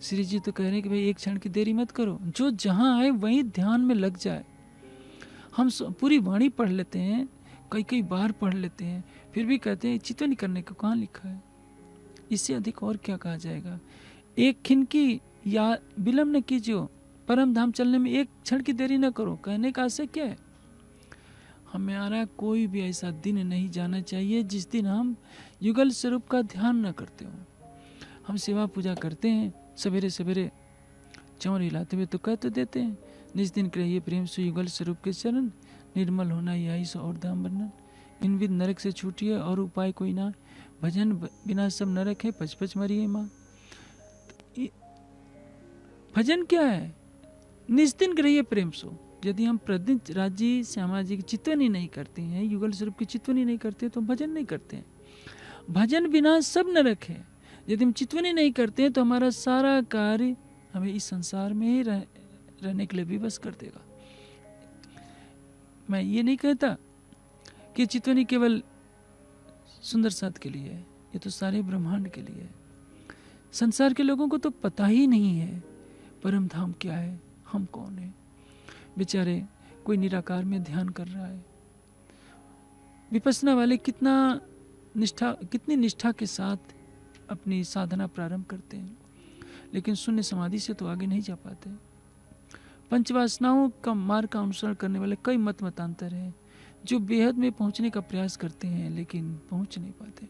श्री जी तो कह रहे हैं कि भाई एक क्षण की देरी मत करो, जो जहां आए वहीं ध्यान में लग जाए। हम पूरी वाणी पढ़ लेते हैं, कई बार पढ़ लेते हैं, फिर भी कहते हैं चित्तवन करने को कहाँ लिखा है? इससे अधिक और क्या कहा जाएगा? एक खिन की या विलंब न कीजिए, परम धाम चलने में एक क्षण की देरी न करो। कहने का आशय क्या है? हमारा कोई भी ऐसा दिन नहीं जाना चाहिए जिस दिन हम युगल स्वरूप का ध्यान न करते हो। हम सेवा पूजा करते हैं, सवेरे सवेरे चौर हिलाते हुए तो कह तो देते हैं, निज दिन कहिए प्रेम से युगल स्वरूप के चरण, निर्मल होना यही सो और धाम वर्णन, इन विध नरक से छूटिए और उपाय कोई ना, भजन बिना सब नरक है, पच पच मरिए माँ। भजन क्या है? निज दिन कहिए प्रेम सो। यदि हम प्रतिदिन राज्य श्यामा जी की चित्तवनी नहीं करते हैं, युगल स्वरूप की चित्तवनी नहीं करते, तो भजन नहीं करते हैं। भजन बिना सब न रखे। यदि हम चितवनी नहीं करते हैं तो हमारा सारा कार्य हमें इस संसार में ही रहने के लिए विवश कर देगा। मैं ये नहीं कहता कि चितवनी केवल सुंदर साथ के लिए है, ये तो सारे ब्रह्मांड के लिए है। संसार के लोगों को तो पता ही नहीं है परम धाम क्या है, हम कौन है। बेचारे कोई निराकार में ध्यान कर रहा है, विपश्यना वाले कितनी निष्ठा के साथ अपनी साधना प्रारंभ करते हैं, लेकिन शून्य समाधि से तो आगे नहीं जा पाते। पंचवासनाओं का मार्ग का अनुसरण करने वाले कई मतांतर हैं जो बेहद में पहुंचने का प्रयास करते हैं लेकिन पहुंच नहीं पाते।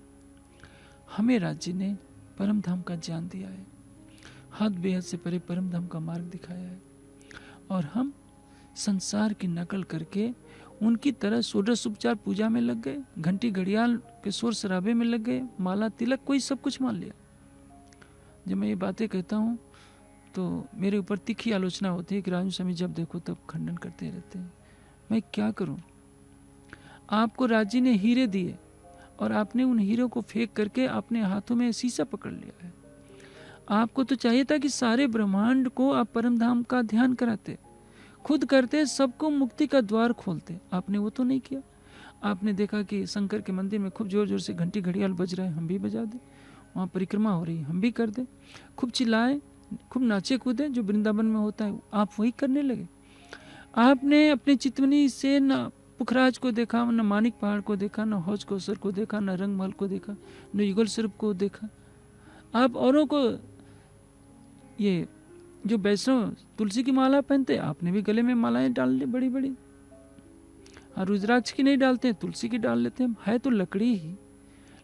हमें राज्य ने परम धाम का ज्ञान दिया है, हद बेहद से परे परम धाम का मार्ग दिखाया है, और हम संसार की नकल करके उनकी तरह षोडश उपचार पूजा में लग गए, घंटी घड़ियाल के शोर शराबे में लग गए, माला तिलक कोई सब कुछ मान लिया। जब मैं ये बातें कहता हूँ तो मेरे ऊपर तीखी आलोचना होती है कि राजू स्वामी जब देखो तब खंडन करते रहते हैं। मैं क्या करूँ? आपको राज्य ने हीरे दिए और आपने उन हीरों को फेंक करके अपने हाथों में शीशा पकड़ लिया है। आपको तो चाहिए था कि सारे ब्रह्मांड को आप परम धाम का ध्यान कराते, खुद करते, सबको मुक्ति का द्वार खोलते। आपने वो तो नहीं किया। आपने देखा कि शंकर के मंदिर में खूब जोर जोर से घंटी घड़ियाल बज रहा है, हम भी बजा दें। वहाँ परिक्रमा हो रही है, हम भी कर दें। खूब चिल्लाए, खूब नाचे कूदे, जो वृंदावन में होता है आप वही करने लगे। आपने अपने चितवनी से न पुखराज को देखा, न मानिक पहाड़ को देखा, न हौज कौसर को देखा, न रंग महल को देखा, न युगल स्वरूप को देखा। आप औरों को, ये जो वैष्णव तुलसी की माला पहनते, आपने भी गले में मालाएं डाल ली बड़ी बड़ी। हाँ, रुद्राक्ष की नहीं डालते हैं, तुलसी की डाल लेते हैं। है तो लकड़ी ही,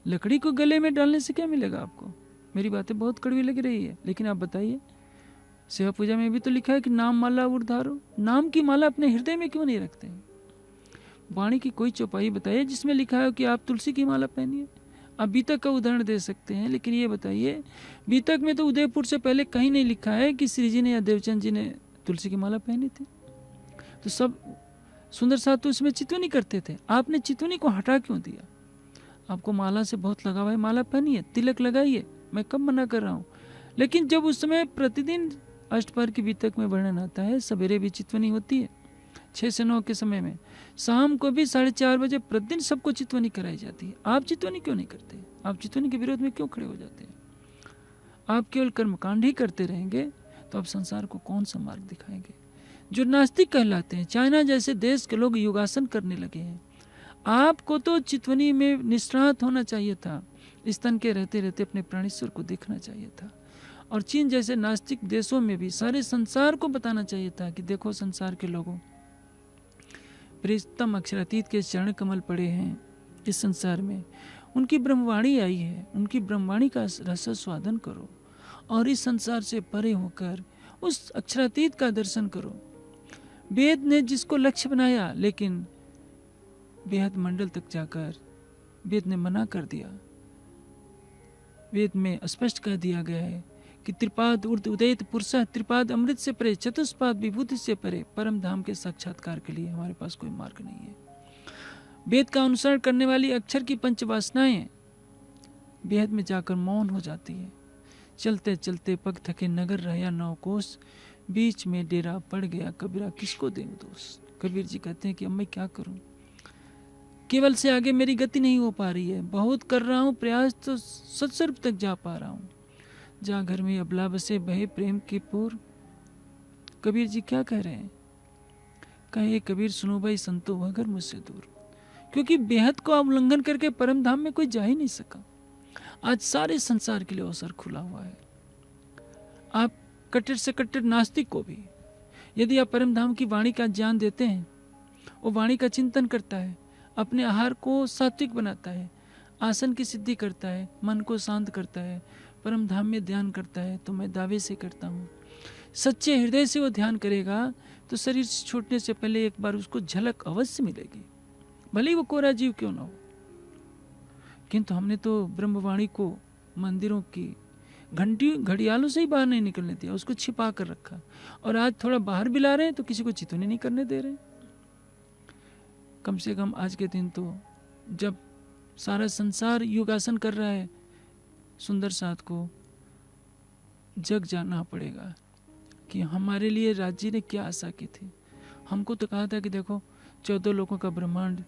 लकड़ी को गले में डालने से क्या मिलेगा आपको? मेरी बातें बहुत कड़वी लग रही है, लेकिन आप बताइए, सेवा पूजा में भी तो लिखा है कि नाम माला उधारो। नाम की माला अपने हृदय में क्यों नहीं रखते हैं? वाणी की कोई चौपाई बताइए जिसमें लिखा है कि आप तुलसी की माला पहनिए। आप बीतक का उदाहरण दे सकते हैं, लेकिन ये बताइए, बीतक में तो उदयपुर से पहले कहीं नहीं लिखा है कि श्री जी ने या देवचंद जी ने तुलसी की माला पहनी थी। तो सब सुंदर साथ तो उसमें चितवनी करते थे। आपने चितवनी को हटा क्यों दिया? आपको माला से बहुत लगाव है, माला पहनिए, तिलक लगाइए, मैं कब मना कर रहा हूँ। लेकिन जब उस समय प्रतिदिन अष्टपहर की बीतक में वर्णन आता है, सवेरे भी चितवनी होती है 6 से 9 के समय में, शाम को भी 4:30 बजे प्रतिदिन सबको चितवनी कराई जाती है। आप चितवनी क्यों नहीं करते? आप चितवनी के विरोध में क्यों खड़े हो जाते हैं? आप केवल कर्मकांड ही करते रहेंगे तो आप संसार को कौन सा मार्ग दिखाएंगे? जो नास्तिक कहलाते हैं, चाइना जैसे देश के लोग योगासन करने लगे हैं। आपको तो चितवनी में निष्णात होना चाहिए था, स्तन के रहते रहते अपने प्राणेश्वर को देखना चाहिए था। और चीन जैसे नास्तिक देशों में भी सारे संसार को बताना चाहिए था कि देखो संसार के लोगों, प्रियतम अक्षरातीत के चरण कमल पड़े हैं इस संसार में, उनकी ब्रह्मवाणी आई है, उनकी ब्रह्मवाणी का रस स्वादन करो और इस संसार से परे होकर उस अक्षरातीत का दर्शन करो। वेद ने जिसको लक्ष्य बनाया, लेकिन बेहद मंडल तक जाकर वेद ने मना कर दिया। वेद में स्पष्ट कह दिया गया है कि त्रिपाद ऊर्ध्व उदयित पुरुषः, त्रिपाद अमृत से परे, चतुष्पाद विभूति से परे परम धाम के साक्षात्कार के लिए हमारे पास कोई मार्ग नहीं है। वेद का अनुसरण करने वाली अक्षर की पंचवासनाएं बेहद में जाकर मौन हो जाती है। चलते चलते पग थके नगर रहा 9 कोस, बीच में डेरा पड़ गया कबीरा, किसको दें दोष। कबीर जी कहते हैं कि अब मैं क्या करूं, केवल से आगे मेरी गति नहीं हो पा रही है, बहुत कर रहा हूं प्रयास तो सत्स्वरूप तक जा पा रहा हूं। जहाँ घर में अबला बसे बहे प्रेम के पूर। कबीर जी क्या कह रहे हैं? कहे कबीर सुनो भाई संतो वह घर मुझसे दूर। क्योंकि बेहद को उल्लंघन करके परम धाम में कोई जा ही नहीं सका। आज सारे संसार के लिए अवसर खुला हुआ है। आप कट्टर से कट्टर नास्तिक को भी यदि आप परम धाम की वाणी का ज्ञान देते हैं, वो वाणी का चिंतन करता है, अपने आहार को सात्विक बनाता है, आसन की सिद्धि करता है, मन को शांत करता है, परम धाम में ध्यान करता है, तो मैं दावे से करता हूँ सच्चे हृदय से वो ध्यान करेगा तो शरीर छूटने से पहले एक बार उसको झलक अवश्य मिलेगी, भले ही वो कोरा जीव क्यों ना हो। किंतु हमने तो ब्रह्मवाणी को मंदिरों की घंटी घड़ियालों से ही बाहर नहीं निकलने दिया, उसको छिपा कर रखा। और आज थोड़ा बाहर भी ला रहे हैं तो किसी को चितवनी नहीं करने दे रहे। कम से कम आज के दिन तो जब सारा संसार योगासन कर रहा है, सुंदर साथ को जग जानना पड़ेगा कि हमारे लिए राज्य ने क्या आशा की थी। हमको तो कहा था कि देखो 14 लोगों का ब्रह्मांड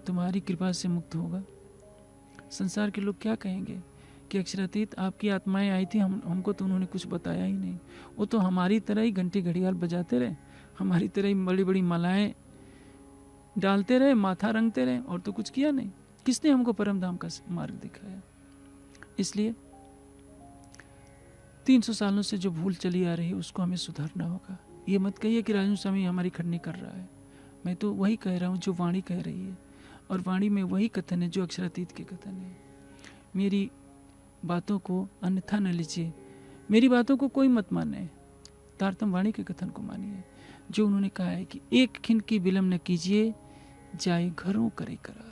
तुम्हारी कृपा से मुक्त होगा। संसार के लोग क्या कहेंगे कि अक्षरातीत आपकी आत्माएं आई थी, हमको तो उन्होंने कुछ बताया ही नहीं। वो तो हमारी तरह ही घंटी घड़ियाल बजाते रहे, हमारी तरह ही बड़ी बड़ी मालाएं डालते रहे, माथा रंगते रहे, और तो कुछ किया नहीं। किसने हमको परम धाम का मार्ग दिखाया? इसलिए 300 सालों से जो भूल चली आ रही है उसको हमें सुधारना होगा। ये मत कहिए कि राजू स्वामी हमारी खंडनी कर रहा है। मैं तो वही कह रहा हूँ जो वाणी कह रही है, और वाणी में वही कथन है जो अक्षरातीत के कथन है। मेरी बातों को अन्यथा न लीजिए, मेरी बातों को कोई मत माने, तारतम वाणी के कथन को मानिए, जो उन्होंने कहा है कि एक खिन की विलम्ब न कीजिए, जाए घरों करे करार।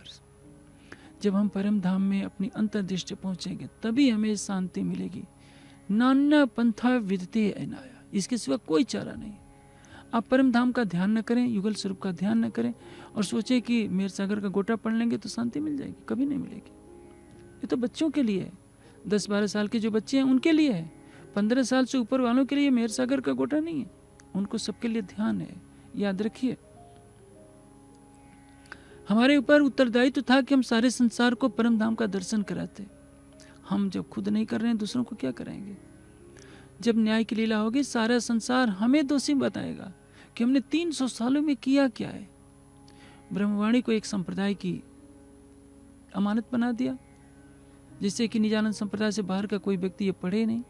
जब हम परम धाम में अपनी अंतर्दृष्टि पहुंचेंगे तभी हमें शांति मिलेगी। नाना पंथा विदते अनाया, इसके सिवा कोई चारा नहीं। आप परम धाम का ध्यान न करें, युगल स्वरूप का ध्यान न करें, और सोचें कि मेर सागर का गोटा पढ़ लेंगे तो शांति मिल जाएगी, कभी नहीं मिलेगी। ये तो बच्चों के लिए है, 10-12 साल के जो बच्चे हैं उनके लिए है। 15 साल से ऊपर वालों के लिए मेर सागर का गोटा नहीं है, उनको सबके लिए ध्यान है। याद रखिए, हमारे ऊपर उत्तरदायित्व था कि हम सारे संसार को परम धाम का दर्शन कराते। हम जब खुद नहीं कर रहे हैं, दूसरों को क्या कराएंगे? जब न्याय की लीला होगी, सारा संसार हमें दोषी बताएगा कि हमने 300 सालों में किया क्या है। ब्रह्मवाणी को एक संप्रदाय की अमानत बना दिया, जिससे कि निजानंद संप्रदाय से बाहर का कोई व्यक्ति ये पढ़े नहीं।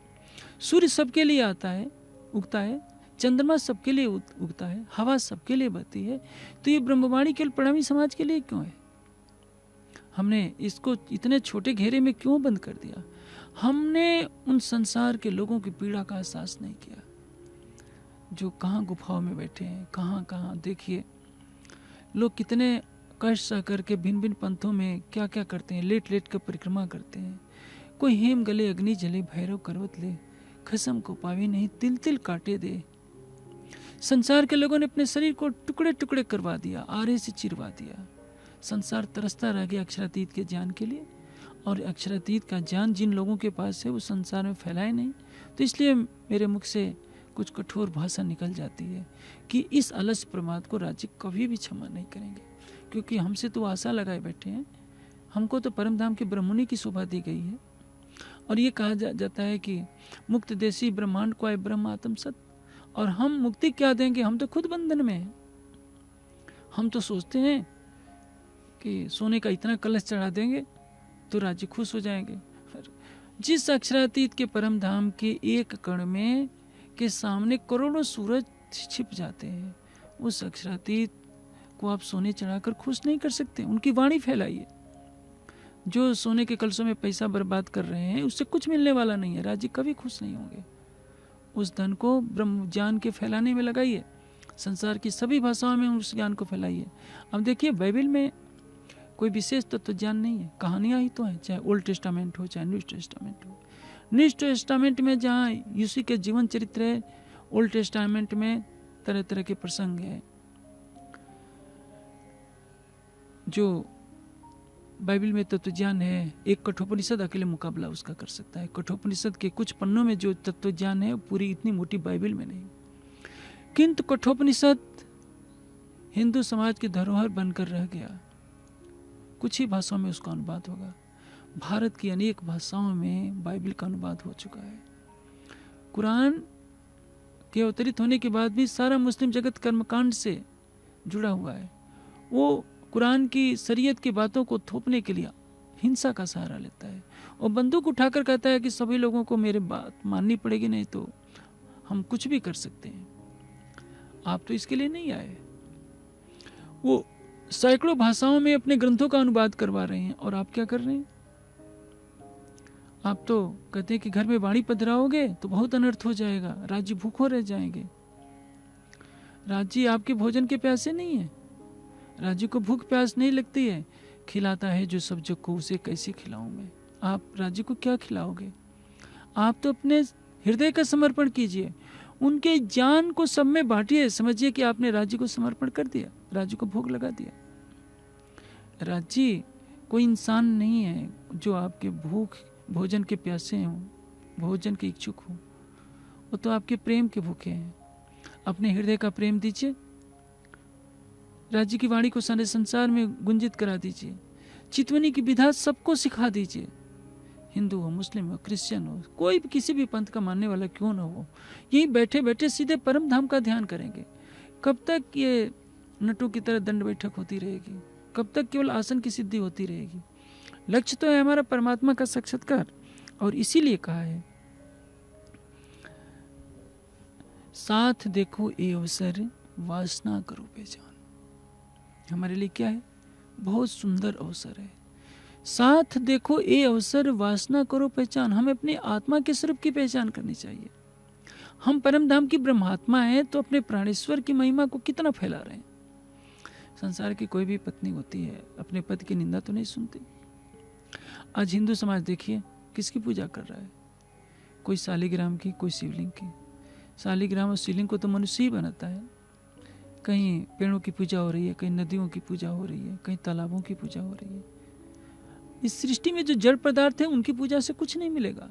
सूर्य सबके लिए आता है, उगता है, चंद्रमा सबके लिए उगता है, हवा सबके लिए बहती है, तो ये ब्रह्मवाणी केवल प्रणामी समाज के लिए क्यों है? हमने इसको इतने छोटे घेरे में क्यों बंद कर दिया? हमने उन संसार के लोगों की पीड़ा का एहसास नहीं किया, जो कहाँ गुफाओं में बैठे हैं, कहाँ कहाँ। देखिए लोग कितने कष्ट सह करके भिन्न भिन्न पंथों में क्या क्या करते हैं, लेट लेट कर परिक्रमा करते हैं। कोई हेम गले अग्नि जले, भैरव करवत ले, खसम को पावे नहीं, तिल तिल काटे दे। संसार के लोगों ने अपने शरीर को टुकड़े टुकड़े करवा दिया, आरे से चिरवा दिया। संसार तरसता रह गया अक्षरातीत के ज्ञान के लिए, और अक्षरातीत का ज्ञान जिन लोगों के पास है वो संसार में फैलाए नहीं। तो इसलिए मेरे मुख से कुछ कठोर भाषा निकल जाती है कि इस अलस प्रमाद को राज्य कभी भी क्षमा नहीं करेंगे, क्योंकि हमसे तो आशा लगाए बैठे हैं। हमको तो परमधाम के ब्रह्मणि की शोभा दी गई है, और ये कहा जाता है कि मुक्त देशी ब्रह्मांड को आए ब्रह्म आत्म सत्य। और हम मुक्ति क्या देंगे? हम तो खुद बंधन में हैं। हम तो सोचते हैं कि सोने का इतना कलश चढ़ा देंगे तो राज्य खुश हो जाएंगे। जिस अक्षरातीत के परम धाम के एक कण में के सामने करोड़ों सूरज छिप जाते हैं, उस अक्षरातीत को आप सोने चढ़ाकर खुश नहीं कर सकते। उनकी वाणी फैलाइए। जो सोने के कलशों में पैसा बर्बाद कर रहे हैं उससे कुछ मिलने वाला नहीं है, राज्य कभी खुश नहीं होंगे। उस धन को ब्रह्म ज्ञान के फैलाने में लगाइए, संसार की सभी भाषाओं में उस ज्ञान को फैलाइए। अब देखिए बाइबल में कोई विशेष तत्व ज्ञान नहीं है, कहानियां ही तो है, चाहे ओल्ड टेस्टामेंट हो चाहे न्यू टेस्टामेंट हो। न्यू टेस्टामेंट में जहाँ यीशु के जीवन चरित्र है, ओल्ड टेस्टामेंट में तरह तरह के प्रसंग है। जो बाइबल में तत्व ज्ञान है, एक कठोपनिषद अकेले मुकाबला उसका कर सकता है। कठोपनिषद के कुछ पन्नों में जो तत्व ज्ञान है पूरी इतनी मोटी बाइबल में नहीं, किंतु कठोपनिषद हिंदू समाज की धरोहर बनकर रह गया। कुछ ही भाषाओं में उसका अनुवाद होगा। भारत की अनेक भाषाओं में बाइबल का अनुवाद हो चुका है। कुरान के अवतरित होने के बाद भी सारा मुस्लिम जगत कर्मकांड से जुड़ा हुआ है। वो कुरान की शरीयत की बातों को थोपने के लिए हिंसा का सहारा लेता है और बंदूक उठाकर कहता है कि सभी लोगों को मेरी बात माननी पड़ेगी, नहीं तो हम कुछ भी कर सकते हैं। आप तो इसके लिए नहीं आए। वो सैकड़ों भाषाओं में अपने ग्रंथों का अनुवाद करवा रहे हैं, और आप क्या कर रहे हैं? आप तो कहते हैं कि घर में वाणी पधराओगे तो बहुत अनर्थ हो जाएगा, राज्य भूखों रह जाएंगे। राज्य आपके भोजन के प्यासे नहीं है, राज्य को भूख प्यास नहीं लगती है। खिलाता है जो सब जग को, उसे कैसे खिलाऊं मैं? आप राज्य को क्या खिलाओगे? आप तो अपने हृदय का समर्पण कीजिए, उनके ज्ञान को सब में बांटिए। समझिए कि आपने राज्य को समर्पण कर दिया, राज्य को भोग लगा दिया। राज्य कोई इंसान नहीं है जो आपके भोजन के प्यासे हों, भोजन के इच्छुक हों। वो तो आपके प्रेम के भूखे हैं। अपने हृदय का प्रेम दीजिए, राज्य की वाणी को सारे संसार में गुंजित करा दीजिए, चितवनी की विधा सबको सिखा दीजिए। हिंदू हो, मुस्लिम हो, क्रिश्चियन हो, कोई भी किसी भी पंथ का मानने वाला क्यों ना हो, यही बैठे बैठे सीधे परम धाम का ध्यान करेंगे। कब तक ये नटों की तरह दंड बैठक होती रहेगी? कब तक केवल आसन की सिद्धि होती रहेगी? लक्ष्य तो है हमारा परमात्मा का साक्षात्कार। और इसीलिए कहा है, साथ देखो ये अवसर, वासना करो पहचान। हमारे लिए क्या है? बहुत सुंदर अवसर है। साथ देखो ये अवसर, वासना करो पहचान। हमें अपने आत्मा के स्वरूप की पहचान करनी चाहिए। हम परम धाम की ब्रह्मात्मा हैं, तो अपने प्राणेश्वर की महिमा को कितना फैला रहे हैं। संसार की कोई भी पत्नी होती है, अपने पति की निंदा तो नहीं सुनती। आज हिंदू समाज देखिए किसकी पूजा कर रहा है? कोई शालिग्राम की, कोई शिवलिंग की। शालिग्राम और शिवलिंग को तो मनुष्य ही बनाता है। कहीं पेड़ों की पूजा हो रही है, कहीं नदियों की पूजा हो रही है, कहीं तालाबों की पूजा हो रही है। इस सृष्टि में जो जड़ पदार्थ है उनकी पूजा से कुछ नहीं मिलेगा।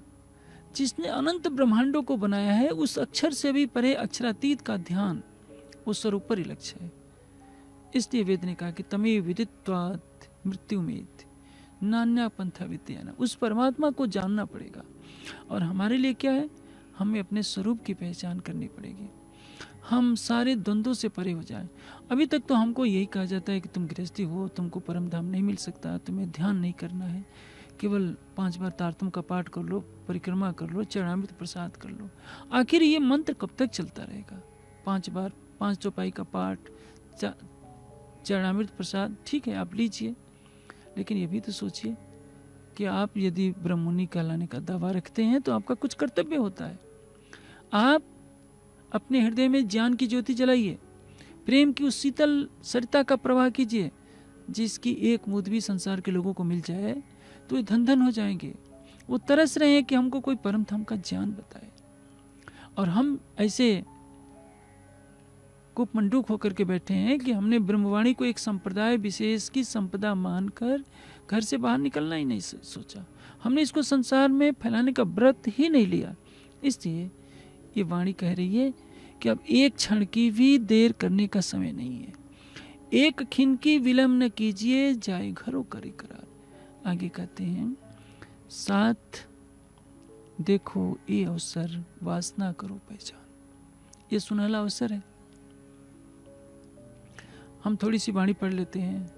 जिसने अनंत ब्रह्मांडों को बनाया है, उस अक्षर से भी परे अक्षरातीत का ध्यान उस सर्वोपरि लक्ष्य है। इसलिए वेद ने कहा कि तमेव विदित्वात् मृत्युमेति नान्या पंथा विद्येन। उस परमात्मा को जानना पड़ेगा। और हमारे लिए क्या है? हमें अपने स्वरूप की पहचान करनी पड़ेगी। हम सारे द्वंद्वों से परे हो जाएं। अभी तक तो हमको यही कहा जाता है कि तुम गृहस्थी हो, तुमको परम धाम नहीं मिल सकता, तुम्हें ध्यान नहीं करना है, केवल 5 बार तारतम का पाठ कर लो, परिक्रमा कर लो, चरणामृत प्रसाद कर लो। आखिर ये मंत्र कब तक चलता रहेगा? 5 बार 5 चौपाई का पाठ, चरणामृत प्रसाद, ठीक है आप लीजिए, लेकिन ये भी तो सोचिए कि आप यदि ब्रह्ममुनि कहलाने का दावा रखते हैं तो आपका कुछ कर्तव्य होता है। आप अपने हृदय में ज्ञान की ज्योति जलाइए, प्रेम की उस शीतल सरिता का प्रवाह कीजिए, जिसकी एक बूंद भी संसार के लोगों को मिल जाए तो ये धन धन हो जाएंगे। वो तरस रहे हैं कि हमको कोई परम धाम का ज्ञान बताए। और हम ऐसे कुपमंडूक होकर के बैठे हैं कि हमने ब्रह्मवाणी को एक संप्रदाय विशेष की संपदा मानकर घर से बाहर निकलना ही नहीं सोचा। हमने इसको संसार में फैलाने का व्रत ही नहीं लिया। इसलिए ये वाणी कह रही है कि अब एक क्षण की भी देर करने का समय नहीं है। एक खिन की विलंब न कीजिए, जाए घरों करे करार। आगे कहते हैं, साथ देखो ये अवसर, वासना करो पहचान। ये सुनहला अवसर है। हम थोड़ी सी वाणी पढ़ लेते हैं,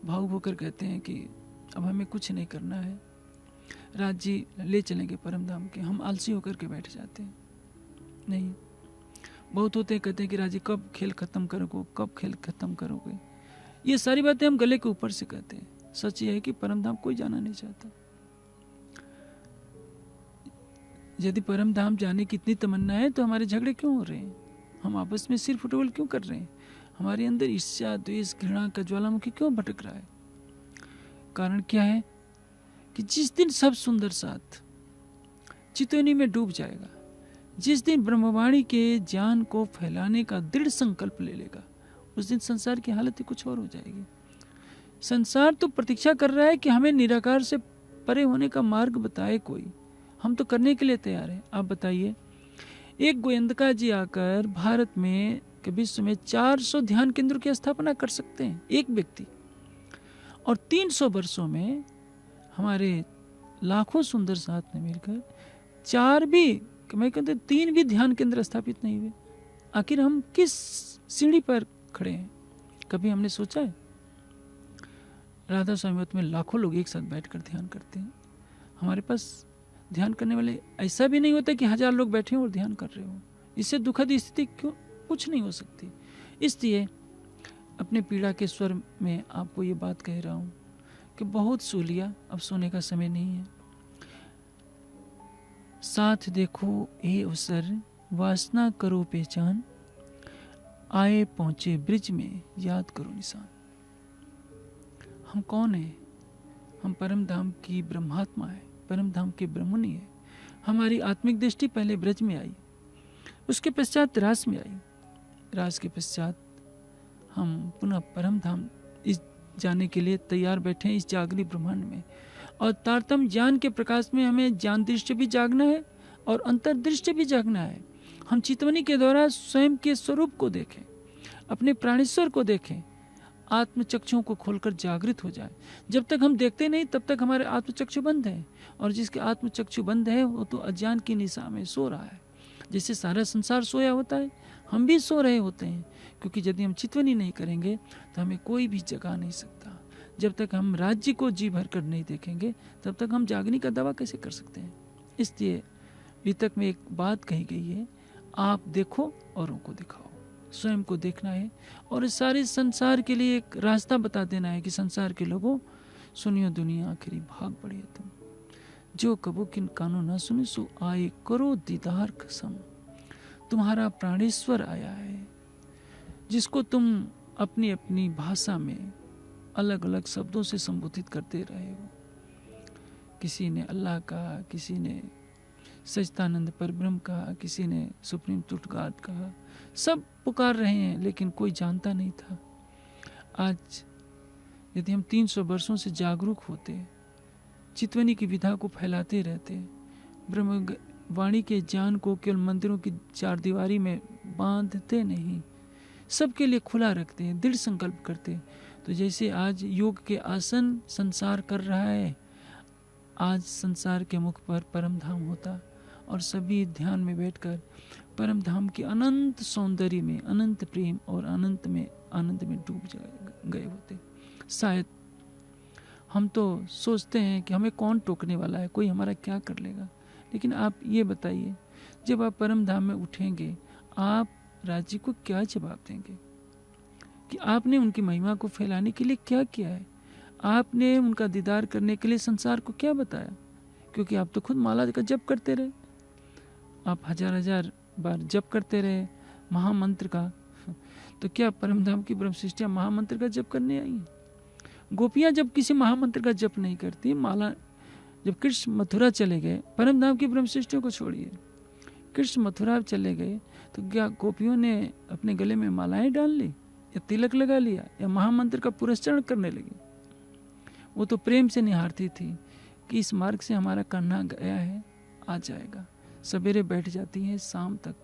भावुक होकर कहते हैं कि अब हमें कुछ नहीं करना है, राज जी ले चलेंगे परम धाम के। हम आलसी होकर के बैठ जाते हैं। नहीं, बहुत होते हैं कहते हैं कि राजी कब खेल खत्म करोगे, कब खेल खत्म करोगे। ये सारी बातें हम गले के ऊपर से कहते हैं। सच ये है कि परम धाम कोई जाना नहीं चाहता। यदि परम धाम जाने की इतनी तमन्ना है तो हमारे झगड़े क्यों हो रहे हैं? हम आपस में सिर फुटबॉल क्यों कर रहे हैं? हमारे अंदर ईर्ष्या, द्वेष, घृणा का ज्वालामुखी क्यों भटक रहा है? कारण क्या है कि जिस दिन सब सुंदर साथ चितौनी में डूब जाएगा, जिस दिन ब्रह्मवाणी के ज्ञान को फैलाने का दृढ़ संकल्प ले लेगा, उस दिन संसार की हालत ही कुछ और हो जाएगी। संसार तो प्रतीक्षा कर रहा है कि हमें निराकार से परे होने का मार्ग बताए कोई। हम तो करने के लिए तैयार हैं। आप बताइए, एक गोयंदका जी आकर भारत में के विश्व में 400 ध्यान केंद्रों की स्थापना कर सकते हैं, एक व्यक्ति। और 300 वर्षों में हमारे लाखों सुंदर साथ ने मिलकर 4 भी, मैं कहते 3 भी ध्यान केंद्र स्थापित नहीं हुए। आखिर हम किस सीढ़ी पर खड़े हैं? कभी हमने सोचा है? राधा स्वामी मठ में लाखों लोग एक साथ बैठकर ध्यान करते हैं। हमारे पास ध्यान करने वाले ऐसा भी नहीं होता कि 1000 लोग बैठे हो और ध्यान कर रहे हो। इससे दुखद स्थिति क्यों कुछ नहीं हो सकती। इसलिए अपने पीड़ा के स्वर में आपको ये बात कह रहा हूँ कि बहुत सो लिया, अब सोने का समय नहीं है। साथ देखो ये अवसर, वासना करो पहचान, आए पहुंचे ब्रिज में याद करो निशान। हम कौन है? हम परम धाम की ब्रह्मात्मा है, परम धाम के ब्रह्ममुनि है। हमारी आत्मिक दृष्टि पहले ब्रज में आई, उसके पश्चात रास में आई, रास के पश्चात हम पुनः परम धाम, इस जाने के लिए तैयार बैठे हैं इस जागृत ब्रह्मांड में। और तारतम्य ज्ञान के प्रकाश में हमें ज्ञान दृष्टि भी जागना है और अंतर्दृष्टि भी जागना है। हम चितवनी के द्वारा स्वयं के स्वरूप को देखें, अपने प्राणेश्वर को देखें, आत्मचक्षुओं को खोलकर जागृत हो जाए। जब तक हम देखते नहीं तब तक हमारे आत्मचक्षु बंद है, और जिसके आत्मचक्षु बंद है वो तो अज्ञान की निशा में सो रहा है। जैसे सारा संसार सोया होता है, हम भी सो रहे होते हैं, क्योंकि यदि हम चितवनी नहीं करेंगे तो हमें कोई भी जगा नहीं सकता। जब तक हम राज्य को जी भर कर नहीं देखेंगे तब तक हम जागने का दावा कैसे कर सकते हैं। इसलिए वितक में एक बात कही गई है, आप देखो औरों को दिखाओ। स्वयं को देखना है और इस सारे संसार के लिए एक रास्ता बता देना है कि संसार के लोगों, सुनियो दुनिया आखिरी भाग पड़ी तुम, जो कबो किन कानों ना सुने सो आए करो दीदार कसम। तुम्हारा प्राणेश्वर आया है, जिसको तुम अपनी अपनी भाषा में अलग अलग शब्दों से संबोधित करते रहे हो। किसी ने अल्लाह कहा, किसी ने सच्चिदानंद परब्रह्म कहा, किसी ने सुप्रीम तुटगात कहा। सब पुकार रहे हैं लेकिन कोई जानता नहीं था। आज यदि हम 300 वर्षों से जागरूक होते, चितवनी की विधा को फैलाते रहते, ब्रह्म वाणी के ज्ञान को केवल मंदिरों की चार दीवारी में बांधते नहीं, सबके लिए खुला रखते हैं, दृढ़ संकल्प करते, तो जैसे आज योग के आसन संसार कर रहा है, आज संसार के मुख पर परम धाम होता और सभी ध्यान में बैठकर परम धाम के अनंत सौंदर्य में, अनंत प्रेम और अनंत में आनंद में डूब गए होते। शायद हम तो सोचते हैं कि हमें कौन टोकने वाला है, कोई हमारा क्या कर लेगा। लेकिन आप ये बताइए, जब आप परम धाम में उठेंगे, आप राज्य को क्या जवाब देंगे कि आपने उनकी महिमा को फैलाने के लिए क्या किया है, आपने उनका दीदार करने के लिए संसार को क्या बताया। क्योंकि आप तो खुद माला का जप करते रहे, आप हजार हजार बार जप करते रहे महामंत्र का, तो क्या परम धाम की ब्रह्म सृष्टियाँ महामंत्र का जप करने आई? गोपियाँ जब किसी महामंत्र का जप नहीं करती, माला, जब कृष्ण मथुरा चले गए, परम धाम की ब्रह्म सृष्टियों को छोड़िए, कृष्ण मथुरा चले गए तो क्या गोपियों ने अपने गले में मालाएं डाल ली या तिलक लगा लिया या महामंत्र का पुरस्चरण करने लगी? वो तो प्रेम से निहारती थी कि इस मार्ग से हमारा कान्हा गया है, आ जाएगा। सवेरे बैठ जाती है, शाम तक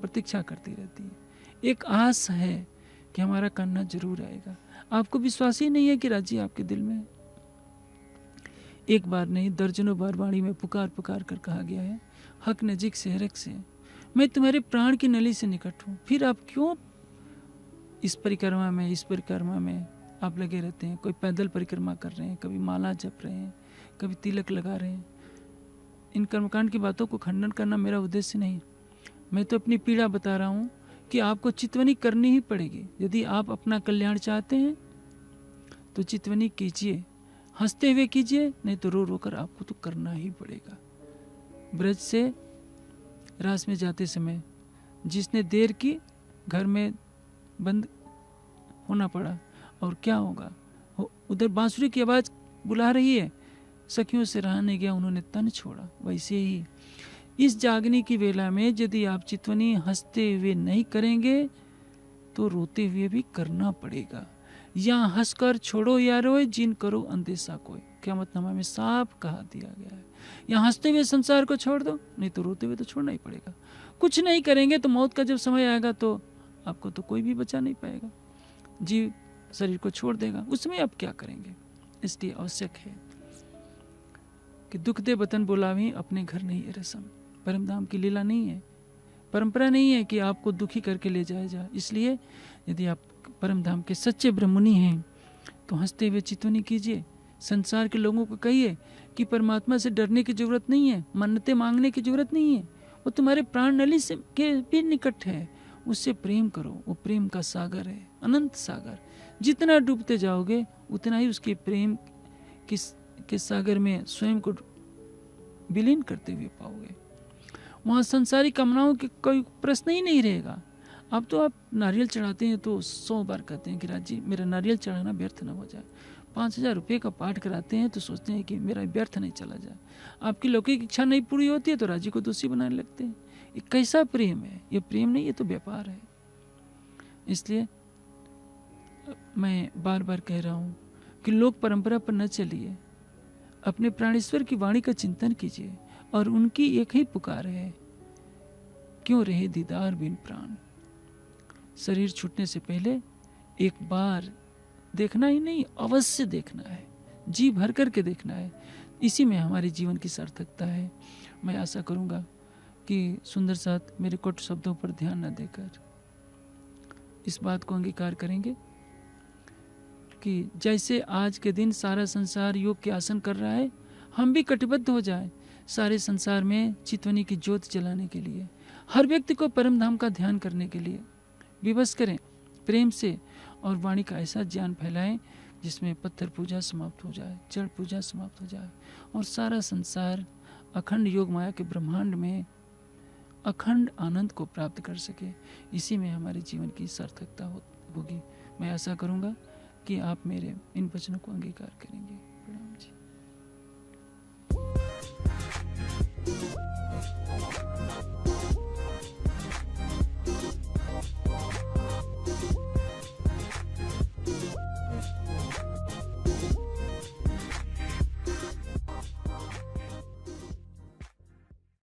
प्रतीक्षा करती रहती है, एक आस है कि हमारा कान्हा जरूर आएगा। आपको विश्वास ही नहीं है कि राज्य आपके दिल में है। एक बार नहीं, दर्जनों बार वाणी में पुकार पुकार कर कहा गया है, हक नजीक से हरक से, मैं तुम्हारे प्राण की नली से निकट हूँ। फिर आप क्यों इस परिक्रमा में आप लगे रहते हैं? कोई पैदल परिक्रमा कर रहे हैं, कभी माला जप रहे हैं, कभी तिलक लगा रहे हैं। इन कर्मकांड की बातों को खंडन करना मेरा उद्देश्य नहीं, मैं तो अपनी पीड़ा बता रहा हूँ कि आपको चितवनी करनी ही पड़ेगी। यदि आप अपना कल्याण चाहते हैं तो चितवनी कीजिए, हंसते हुए कीजिए, नहीं तो रो रो कर आपको तो करना ही पड़ेगा। ब्रज से रास में जाते समय जिसने देर की, घर में बंद होना पड़ा, और क्या होगा, उधर बांसुरी की आवाज़ बुला रही है, सखियों से रहा नहीं गया, उन्होंने तन छोड़ा। वैसे ही इस जागने की वेला में यदि आप चितवनी हंसते हुए नहीं करेंगे तो रोते हुए भी करना पड़ेगा। या हंसकर छोड़ो या रोए, जिन करो अंदेशा कोई, क़यामतनामा में साफ कहा दिया गया है। या हंसते हुए संसार को छोड़ दो, नहीं तो रोते हुए तो छोड़ना ही पड़ेगा। कुछ नहीं करेंगे तो मौत का जब समय आएगा तो आपको तो कोई भी बचा नहीं पाएगा, जीव शरीर को छोड़ देगा, उसमें आप क्या करेंगे। इसलिए आवश्यक है कि दुख दे वतन बुलावी, अपने घर नहीं है रसम। परमधाम की लीला नहीं है, परंपरा नहीं है कि आपको दुखी करके ले जाया जाए। इसलिए यदि आप परमधाम के सच्चे ब्रह्ममुनि हैं तो हंसते हुए चितवनी कीजिए। संसार के लोगों को कहिए कि परमात्मा से डरने की जरूरत नहीं है, मन्नतें मांगने की जरूरत नहीं है, वो तुम्हारे प्राण नली से के भी निकट है, उससे प्रेम करो। वो प्रेम का सागर है, अनंत सागर। जितना डूबते जाओगे उतना ही उसके प्रेम के सागर में स्वयं को विलीन करते हुए पाओगे। वहाँ संसारी कामनाओं के कोई प्रश्न ही नहीं रहेगा। अब तो आप नारियल चढ़ाते हैं तो 100 बार कहते हैं कि राजी मेरा नारियल चढ़ाना व्यर्थ न हो जाए। 5000 रुपये का पाठ कराते हैं तो सोचते हैं कि मेरा व्यर्थ नहीं चला जाए। आपकी लौकिक इच्छा नहीं पूरी होती है तो राजी को दोषी बनाने लगते हैं। ये कैसा प्रेम है? ये प्रेम नहीं, ये तो व्यापार है। इसलिए मैं बार बार कह रहा हूँ कि लोक परंपरा पर न चलिए, अपने प्राणेश्वर की वाणी का चिंतन कीजिए और उनकी एक ही पुकार है, क्यों रहे दीदार बिन प्राण। शरीर छूटने से पहले एक बार देखना ही नहीं, अवश्य देखना है, जी भर करके देखना है। इसी में हमारे जीवन की सार्थकता है। मैं आशा करूंगा कि सुंदर साथ मेरे कुछ शब्दों पर ध्यान न देकर इस बात को अंगीकार करेंगे कि जैसे आज के दिन सारा संसार योग के आसन कर रहा है, हम भी कटिबद्ध हो जाएं सारे संसार में चितवनी की ज्योत जलाने के लिए, हर व्यक्ति को परम धाम का ध्यान करने के लिए विवश करें प्रेम से, और वाणी का ऐसा ज्ञान फैलाएं जिसमें पत्थर पूजा समाप्त हो जाए, जड़ पूजा समाप्त हो जाए और सारा संसार अखंड योग माया के ब्रह्मांड में अखंड आनंद को प्राप्त कर सके। इसी में हमारे जीवन की सार्थकता होगी। मैं आशा करूंगा कि आप मेरे इन वचनों को अंगीकार करेंगे। प्रणाम जी।